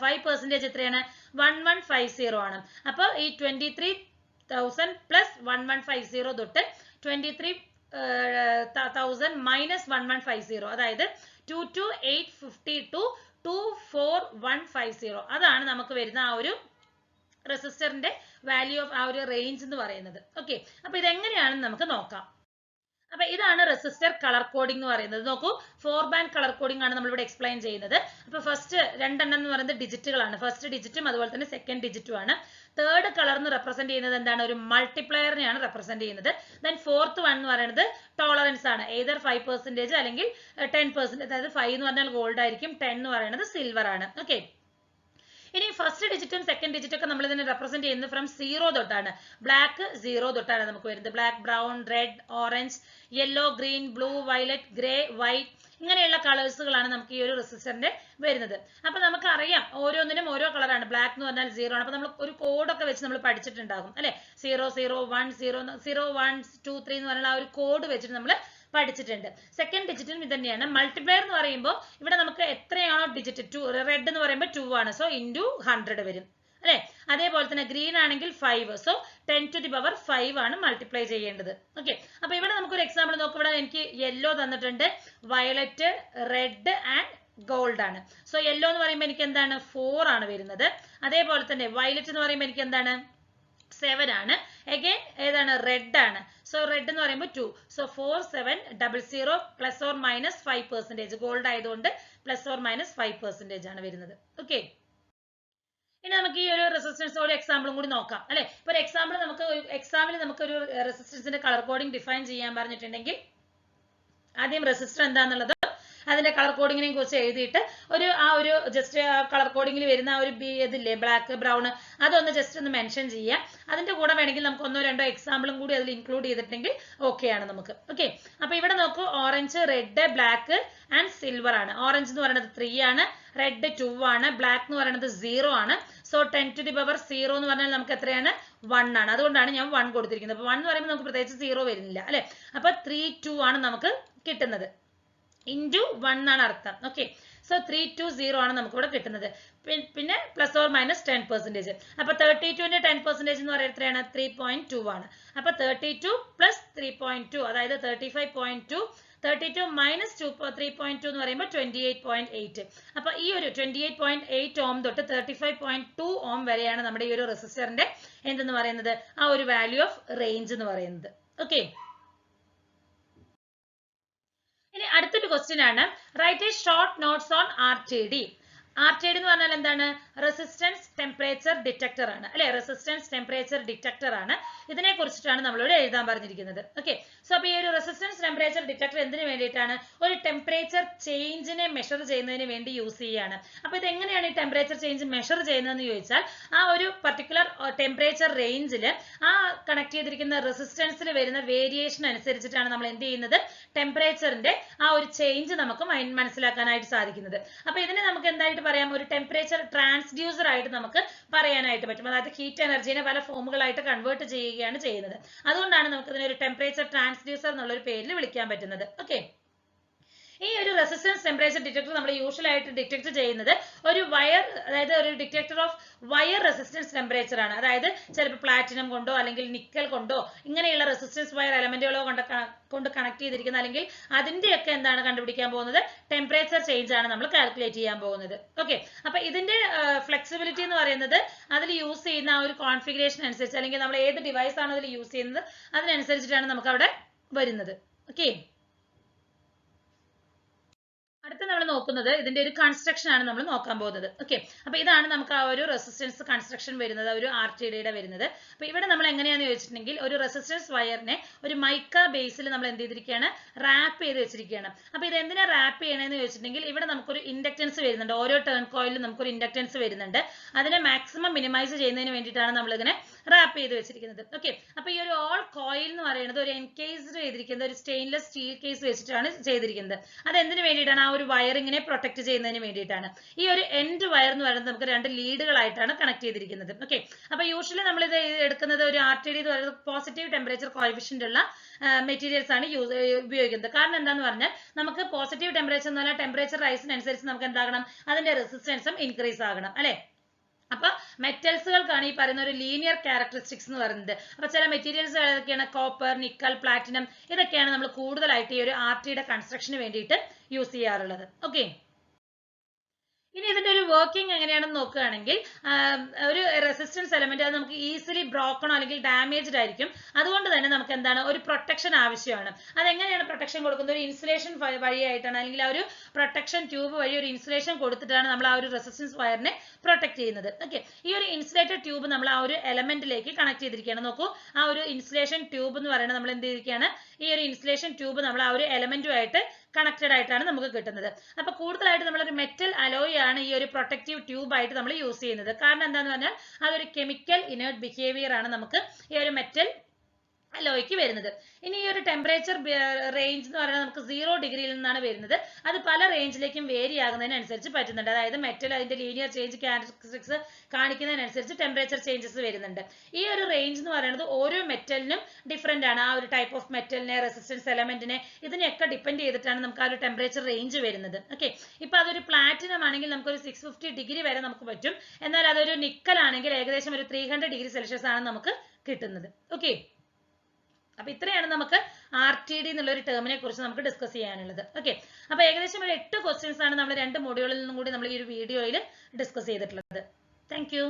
5% എത്രയാണ്? 1150 ആണ്. അപ്പൊ ഈ 23,000 + 1150 തൊട്ട് 23,000 - 1150, അതായത് 22850 to 24150, അതാണ് നമുക്ക് വരുന്ന ആ ഒരു റെസിസ്റ്ററിന്റെ വാല്യൂ ഓഫ് ആ ഒരു റേഞ്ച് എന്ന് പറയുന്നത്. ഓക്കെ, അപ്പൊ ഇതെങ്ങനെയാണെന്ന് നമുക്ക് നോക്കാം. അപ്പൊ ഇതാണ് റെസിസ്റ്റർ കളർ കോഡിംഗ് എന്ന് പറയുന്നത്. നോക്കൂ, 4 ബാൻഡ് കളർ കോഡിംഗ് ആണ് നമ്മൾ ഇവിടെ എക്സ്പ്ലെയിൻ ചെയ്യുന്നത്. അപ്പൊ ഫസ്റ്റ് രണ്ടെണ്ണം എന്ന് പറയുന്നത് ഡിജിറ്റുകളാണ്. ഫസ്റ്റ് ഡിജിറ്റും അതുപോലെ തന്നെ സെക്കൻഡ് ഡിജിറ്റും ആണ്. തേർഡ് കളർ എന്ന് റെപ്രസെന്റ് ചെയ്യുന്നത് എന്താണ്? ഒരു മൾട്ടിപ്ലയറിനെയാണ് റെപ്രസെന്റ് ചെയ്യുന്നത്. ദെൻ ഫോർത്ത് വൺ എന്ന് പറയുന്നത് ടോളറൻസ് ആണ്. എയ്തർ 5% അല്ലെങ്കിൽ 10%. അതായത് 5 എന്ന് പറഞ്ഞാൽ ഗോൾഡ് ആയിരിക്കും, 10 എന്ന് പറയുന്നത് സിൽവർ ആണ്. ഓക്കെ, ഇനി ഫസ്റ്റ് ഡിജിറ്റും സെക്കൻഡ് ഡിജിറ്റും ഒക്കെ നമ്മൾ ഇതിനെ റെപ്രസെന്റ് ചെയ്യുന്നത് ഫ്രം 0 തൊട്ടാണ്. ബ്ലാക്ക് 0 തൊട്ടാണ് നമുക്ക് വരുന്നത്. Black, brown, red, orange, yellow, green, blue, violet, grey, white, ഇങ്ങനെയുള്ള കളേഴ്സുകളാണ് നമുക്ക് ഈ ഒരു റെസിസ്റ്ററിന്റെ വരുന്നത്. അപ്പൊ നമുക്ക് അറിയാം ഓരോന്നിനും ഓരോ കളറാണ്. ബ്ലാക്ക് എന്ന് പറഞ്ഞാൽ 0 ആണ്. അപ്പൊ നമ്മൾ ഒരു കോഡൊക്കെ വെച്ച് നമ്മൾ പഠിച്ചിട്ടുണ്ടാകും അല്ലെ? 00102 എന്ന് പറഞ്ഞാൽ ആ ഒരു കോഡ് വെച്ചിട്ട് നമ്മൾ പഠിച്ചിട്ടുണ്ട്. സെക്കൻഡ് ഡിജിറ്റും ഇത് തന്നെയാണ്. മൾട്ടിപ്ലയർ എന്ന് പറയുമ്പോൾ ഇവിടെ നമുക്ക് എത്രയാണോ ഡിജിറ്റ്, റെഡ് എന്ന് പറയുമ്പോൾ 2 ആണ്, സോ ഇൻറ്റു 100 വരും അല്ലെ? അതേപോലെ തന്നെ ഗ്രീൻ ആണെങ്കിൽ 5, സോ 10⁵ ആണ് മൾട്ടിപ്ലൈ ചെയ്യേണ്ടത്. ഓക്കെ, അപ്പൊ ഇവിടെ നമുക്കൊരു എക്സാമ്പിൾ നോക്കാം. ഇവിടെ എനിക്ക് യെല്ലോ തന്നിട്ടുണ്ട്, വയലറ്റ്, റെഡ് ആൻഡ് ഗോൾഡ് ആണ്. സോ യെല്ലോ എന്ന് പറയുമ്പോൾ എനിക്ക് എന്താണ്? 4 ആണ് വരുന്നത്. അതേപോലെ തന്നെ വയലറ്റ് എന്ന് പറയുമ്പോൾ എനിക്ക് എന്താണ്? 7 ആണ്. അഗൈൻ ഏതാണ്? റെഡ് ആണ്. സോ റെഡ് എന്ന് പറയുമ്പോൾ 2, സോ 4700 ±5%. ഗോൾഡ് ആയതുകൊണ്ട് ±5% ആണ് വരുന്നത്. ഓക്കെ, ഇനി നമുക്ക് ഈ ഒരു റെസിസ്റ്റൻസ് ഒരു എക്സാമ്പിളും കൂടി നോക്കാം അല്ലെ? ഇപ്പൊ ഒരു എക്സാമ്പിൾ നമുക്കൊരു റെസിസ്റ്റൻസിന്റെ കളർ കോഡിംഗ് ഡിഫൈൻ ചെയ്യാൻ പറഞ്ഞിട്ടുണ്ടെങ്കിൽ ആദ്യം റെസിസ്റ്റർ എന്താണെന്നുള്ളത് അതിന്റെ കളർ കോഡിങ്ങിനെ കുറിച്ച് എഴുതിയിട്ട് ആ ഒരു ജസ്റ്റ് കളർ കോഡിങ്ങിൽ വരുന്ന ആ ഒരു ഇതില്ലേ ബ്ലാക്ക്, ബ്രൗൺ, അതൊന്ന് ജസ്റ്റ് ഒന്ന് മെൻഷൻ ചെയ്യാം. അതിന്റെ കൂടെ വേണമെങ്കിൽ നമുക്ക് 1-2 എക്സാമ്പിളും കൂടി അതിൽ ഇൻക്ലൂഡ് ചെയ്തിട്ടുണ്ടെങ്കിൽ ഓക്കെ ആണ് നമുക്ക്. ഓക്കെ, അപ്പൊ ഇവിടെ നോക്കൂ, orange, red, black and silver ആണ്. ഓറഞ്ച് എന്ന് പറയുന്നത് 3 ആണ്, റെഡ് 2 ആണ്, ബ്ലാക്ക് എന്ന് പറയുന്നത് 0 ആണ്. സോ 10⁻0 എന്ന് പറഞ്ഞാൽ നമുക്ക് എത്രയാണ്? 1 ആണ്. അതുകൊണ്ടാണ് ഞാൻ 1 കൊടുത്തിരിക്കുന്നത്. അപ്പൊ 1 എന്ന് പറയുമ്പോൾ നമുക്ക് പ്രത്യേകിച്ച് 0 വരുന്നില്ല അല്ലെ? അപ്പൊ 32 ആണ് നമുക്ക് കിട്ടുന്നത്. ഇൻറ്റു 1 ആണ് അർത്ഥം. ഓക്കെ, സോ 320 ആണ് നമുക്ക് ഇവിടെ കിട്ടുന്നത്. പിന്നെ ±10%. അപ്പൊ 32ന്റെ 10% എന്ന് പറയുന്നത് എത്രയാണ്? 3.2 ആണ്. അപ്പൊ 32 + 3.2, അതായത് 35.2. 32 - 3.2 എന്ന് പറയുമ്പോൾ 28.8. അപ്പൊ ഈ ഒരു 28.8 ഓം തൊട്ട് 35.2 ഓം വരെയാണ് നമ്മുടെ ഈ ഒരു റെസിസ്റ്ററിന്റെ എന്തെന്ന് പറയുന്നത്? ആ ഒരു വാല്യൂ ഓഫ് റേഞ്ച് എന്ന് പറയുന്നത്. ഓക്കെ, ഇനി അടുത്തൊരു ക്വസ്റ്റ്യൻ ആണ്. Write a short notes on RTD. RTD എന്ന് പറഞ്ഞാൽ എന്താണ്? റെസിസ്റ്റൻസ് ടെമ്പറേച്ചർ ഡിറ്റക്ടർ ആണ് അല്ലെ? റെസിസ്റ്റൻസ് ടെമ്പറേച്ചർ ഡിറ്റക്ടർ ആണ്. ഇതിനെ കുറിച്ചിട്ടാണ് നമ്മളിവിടെ എഴുതാൻ പറഞ്ഞിരിക്കുന്നത്. ഓക്കെ, സോ അപ്പൊ ഈ ഒരു റെസിസ്റ്റൻസ് ടെമ്പറേച്ചർ ഡിറ്റക്ടർ എന്തിനു വേണ്ടിയിട്ടാണ്? ഒരു ടെമ്പറേച്ചർ ചേഞ്ചിനെ മെഷർ ചെയ്യുന്നതിന് വേണ്ടി യൂസ് ചെയ്യുകയാണ്. അപ്പൊ ഇത് എങ്ങനെയാണ് ഈ ടെമ്പറേച്ചർ ചേഞ്ച് മെഷർ ചെയ്യുന്നതെന്ന് ചോദിച്ചാൽ, ആ ഒരു പർട്ടിക്കുലർ ടെമ്പറേച്ചർ റേഞ്ചിൽ ആ കണക്ട് ചെയ്തിരിക്കുന്ന റെസിസ്റ്റൻസിൽ വരുന്ന വേരിയേഷൻ അനുസരിച്ചിട്ടാണ് നമ്മൾ എന്ത് ചെയ്യുന്നത്? ടെമ്പറേച്ചറിന്റെ ആ ഒരു ചേഞ്ച് നമുക്ക് മനസ്സിലാക്കാനായിട്ട് സാധിക്കുന്നത്. അപ്പൊ ഇതിനെ നമുക്ക് എന്തായിട്ട് പറയാം? ഒരു ടെമ്പറേച്ചർ ട്രാൻസ്ഡ്യൂസർ ആയിട്ട് നമുക്ക് പറയാനായിട്ട് പറ്റും. അതായത് ഹീറ്റ് എനർജിനെ പല ഫോമുകളായിട്ട് കൺവേർട്ട് ചെയ്യുകയാണ് ചെയ്യുന്നത്. അതുകൊണ്ടാണ് നമുക്ക് ഇതിനെ ഒരു ടെമ്പറേച്ചർ ട്രാൻസ്ഡ്യൂസർ എന്നുള്ള ഒരു പേരിൽ വിളിക്കാൻ പറ്റുന്നത്. ഓക്കെ, ഈ ഒരു റെസിസ്റ്റൻസ് ടെമ്പറേച്ചർ ഡിറ്റക്ടർ നമ്മൾ യൂഷ്വൽ ആയിട്ട് ഡിറ്റക്ട് ചെയ്യുന്നത് ഒരു വയർ, അതായത് ഒരു detector of wire resistance temperature ആണ്. അതായത് ചിലപ്പോൾ പ്ലാറ്റിനം കൊണ്ടോ അല്ലെങ്കിൽ നിക്കൽ കൊണ്ടോ ഇങ്ങനെയുള്ള റെസിസ്റ്റൻസ് വയർ എലമെന്റുകളോ കൊണ്ട് കണക്ട് ചെയ്തിരിക്കുന്ന, അല്ലെങ്കിൽ അതിന്റെയൊക്കെ എന്താണ് കണ്ടുപിടിക്കാൻ പോകുന്നത്? ടെമ്പറേച്ചർ ചേഞ്ച് ആണ് നമ്മൾ കാൽക്കുലേറ്റ് ചെയ്യാൻ പോകുന്നത്. ഓക്കെ, അപ്പൊ ഇതിന്റെ ഫ്ലെക്സിബിലിറ്റി എന്ന് പറയുന്നത് അതിൽ യൂസ് ചെയ്യുന്ന ആ ഒരു കോൺഫിഗറേഷൻ അനുസരിച്ച്, അല്ലെങ്കിൽ നമ്മൾ ഏത് ഡിവൈസ് ആണോ അതിൽ യൂസ് ചെയ്യുന്നത് അതിനനുസരിച്ചിട്ടാണ് നമുക്ക് അവിടെ വരുന്നത്. ഓക്കെ, അടുത്ത നമ്മൾ നോക്കുന്നത് ഇതിന്റെ ഒരു കൺസ്ട്രക്ഷൻ ആണ് നമ്മൾ നോക്കാൻ പോകുന്നത്. ഓക്കെ, അപ്പൊ ഇതാണ് നമുക്ക് ആ ഒരു റെസിസ്റ്റൻസ് കൺസ്ട്രക്ഷൻ വരുന്നത്, ഒരു RTDയുടെ വരുന്നത്. അപ്പൊ ഇവിടെ നമ്മൾ എങ്ങനെയാന്ന് ചോദിച്ചിട്ടുണ്ടെങ്കിൽ, ഒരു റെസിസ്റ്റൻസ് വയറിനെ ഒരു മൈക്ക ബേസിൽ നമ്മൾ എന്ത് ചെയ്തിരിക്കുകയാണ്? റാപ്പ് ചെയ്ത് വെച്ചിരിക്കുകയാണ്. അപ്പൊ ഇത് എന്തിനാ റാപ്പ് ചെയ്യണമെന്ന് ചോദിച്ചിട്ടുണ്ടെങ്കിൽ, ഇവിടെ നമുക്കൊരു ഇൻഡക്റ്റൻസ് വരുന്നുണ്ട്. ഓരോ ടേൺ കോയിലും നമുക്കൊരു ഇൻഡക്റ്റൻസ് വരുന്നുണ്ട്. അതിനെ മാക്സിമം മിനിമൈസ് ചെയ്യുന്നതിന് വേണ്ടിയിട്ടാണ് നമ്മൾ ഇതിനെ റാപ്പ് ചെയ്ത് വെച്ചിരിക്കുന്നത്. ഓക്കെ, അപ്പൊ ഈ ഒരു ഓൾ കോയിൽ എന്ന് പറയുന്നത് ഒരു എൻകേസ്ഡ് ചെയ്തിരിക്കുന്ന ഒരു സ്റ്റെയിൻലെസ് സ്റ്റീൽ കേസ് വെച്ചിട്ടാണ് ചെയ്തിരിക്കുന്നത്. അത് എന്തിനു വേണ്ടിയിട്ടാണ്? ആ ഒരു വയറിങ്ങിനെ പ്രൊട്ടക്ട് ചെയ്യുന്നതിന് വേണ്ടിയിട്ടാണ്. ഈ ഒരു എൻഡ് വയർ എന്ന് പറയുന്നത് നമുക്ക് 2 ലീഡുകളായിട്ടാണ് കണക്ട് ചെയ്തിരിക്കുന്നത്. ഓക്കെ, അപ്പൊ യൂഷ്വലി നമ്മൾ ഇത് എടുക്കുന്നത് ഒരു RTD എന്ന് പറയുന്നത് പോസിറ്റീവ് ടെമ്പറേച്ചർ കോഎഫിഷ്യന്റ് ഉള്ള മെറ്റീരിയൽസ് ആണ് ഉപയോഗിക്കുന്നത്. കാരണം എന്താന്ന് പറഞ്ഞാൽ നമുക്ക് പോസിറ്റീവ് ടെമ്പറേച്ചർ എന്ന് പറഞ്ഞാൽ ടെമ്പറേച്ചർ റൈസിനനുസരിച്ച് നമുക്ക് എന്താകണം? അതിന്റെ റെസിസ്റ്റൻസും ഇൻക്രീസ് ആകണം അല്ലെ. അപ്പൊ മെറ്റൽസുകൾക്കാണ് ഈ പറയുന്ന ഒരു ലീനിയർ ക്യാരക്ടറിസ്റ്റിക്സ് എന്ന് പറയുന്നത്. അപ്പൊ ചില മെറ്റീരിയൽസ് ഏതൊക്കെയാണ്? കോപ്പർ, നിക്കൽ, പ്ലാറ്റിനം, ഇതൊക്കെയാണ് നമ്മൾ കൂടുതലായിട്ട് ഈ ഒരു RTയുടെ കൺസ്ട്രക്ഷന് വേണ്ടിയിട്ട് യൂസ് ചെയ്യാറുള്ളത്. ഓക്കെ, ഇനി ഇതിന്റെ ഒരു വർക്കിംഗ് എങ്ങനെയാണെന്ന് നോക്കുകയാണെങ്കിൽ ഒരു റെസിസ്റ്റൻസ് എലമെന്റ് അത് നമുക്ക് ഈസിലി ബ്രോക്കണോ അല്ലെങ്കിൽ ഡാമേജ്ഡ് ആയിരിക്കും. അതുകൊണ്ട് തന്നെ നമുക്ക് എന്താണ്? ഒരു പ്രൊട്ടക്ഷൻ ആവശ്യമാണ്. അതെങ്ങനെയാണ് പ്രൊട്ടക്ഷൻ കൊടുക്കുന്നത്? ഒരു ഇൻസുലേഷൻ വഴിയായിട്ടാണ്, അല്ലെങ്കിൽ ആ ഒരു പ്രൊട്ടക്ഷൻ ട്യൂബ് വഴി ഒരു ഇൻസുലേഷൻ കൊടുത്തിട്ടാണ് നമ്മൾ ആ ഒരു റെസിസ്റ്റൻസ് വയറിനെ പ്രൊട്ടക്ട് ചെയ്യുന്നത്. ഓക്കെ, ഈ ഒരു ഇൻസുലേറ്റഡ് ട്യൂബ് നമ്മൾ ആ ഒരു എലമെന്റിലേക്ക് കണക്ട് ചെയ്തിരിക്കുകയാണ്. നോക്കൂ, ആ ഒരു ഇൻസുലേഷൻ ട്യൂബ് എന്ന് പറയുന്നത് നമ്മൾ എന്ത് ചെയ്തിരിക്കുകയാണ്? ഈ ഒരു ഇൻസുലേഷൻ ട്യൂബ് നമ്മൾ ആ ഒരു എലമെന്റുമായിട്ട് കണക്റ്റഡ് ആയിട്ടാണ് നമുക്ക് കിട്ടുന്നത്. അപ്പൊ കൂടുതലായിട്ട് നമ്മളൊരു മെറ്റൽ അലോയ് ആണ് ഈ ഒരു പ്രൊട്ടക്റ്റീവ് ട്യൂബ് ആയിട്ട് നമ്മൾ യൂസ് ചെയ്യുന്നത്. കാരണം എന്താന്ന് പറഞ്ഞാൽ അതൊരു കെമിക്കൽ ഇനേർട്ട് ബിഹേവിയർ ആണ് നമുക്ക് ഈ ഒരു മെറ്റൽ അലോയ്ക്ക് വരുന്നത്. ഇനി ഈ ഒരു ടെമ്പറേച്ചർ റേഞ്ച് എന്ന് പറയുന്നത് നമുക്ക് 0 ഡിഗ്രിയിൽ നിന്നാണ് വരുന്നത്. അത് പല റേഞ്ചിലേക്കും വേരി ആകുന്നതിനനുസരിച്ച് പറ്റുന്നുണ്ട്. അതായത് മെറ്റൽ അതിന്റെ ലീനിയർ ചേഞ്ച് ക്യാരക്ടറിസ്റ്റിക്സ് കാണിക്കുന്നതിനനുസരിച്ച് ടെമ്പറേച്ചർ ചേഞ്ചസ് വരുന്നുണ്ട്. ഈ ഒരു റേഞ്ച് എന്ന് പറയുന്നത് ഓരോ മെറ്റലിനും ഡിഫറെന്റ് ആണ്. ആ ഒരു ടൈപ്പ് ഓഫ് മെറ്റലിനെ, റെസിസ്റ്റൻസ് എലമെന്റിനെ, ഇതിനെയൊക്കെ ഡിപ്പെൻഡ് ചെയ്തിട്ടാണ് നമുക്ക് ആ ഒരു ടെമ്പറേച്ചർ റേഞ്ച് വരുന്നത്. ഓക്കെ, ഇപ്പൊ അതൊരു പ്ലാറ്റിനം ആണെങ്കിൽ നമുക്കൊരു 650 ഡിഗ്രി വരെ നമുക്ക് പറ്റും. എന്നാൽ അതൊരു നിക്കൽ ആണെങ്കിൽ ഏകദേശം ഒരു 300 ഡിഗ്രി സെൽഷ്യസ് ആണ് നമുക്ക് കിട്ടുന്നത്. ഓക്കെ, അപ്പൊ ഇത്രയാണ് നമുക്ക് RTD എന്നുള്ള ഒരു ടേമിനെ കുറിച്ച് നമുക്ക് ഡിസ്കസ് ചെയ്യാനുള്ളത്. ഓക്കെ, അപ്പൊ ഏകദേശം ഒരു 8 ക്വസ്റ്റ്യൻസ് ആണ് നമ്മൾ 2 മൊഡ്യൂളിൽ നിന്നും കൂടി നമ്മൾ ഈ ഒരു വീഡിയോയിൽ ഡിസ്കസ് ചെയ്തിട്ടുള്ളത്. Thank you.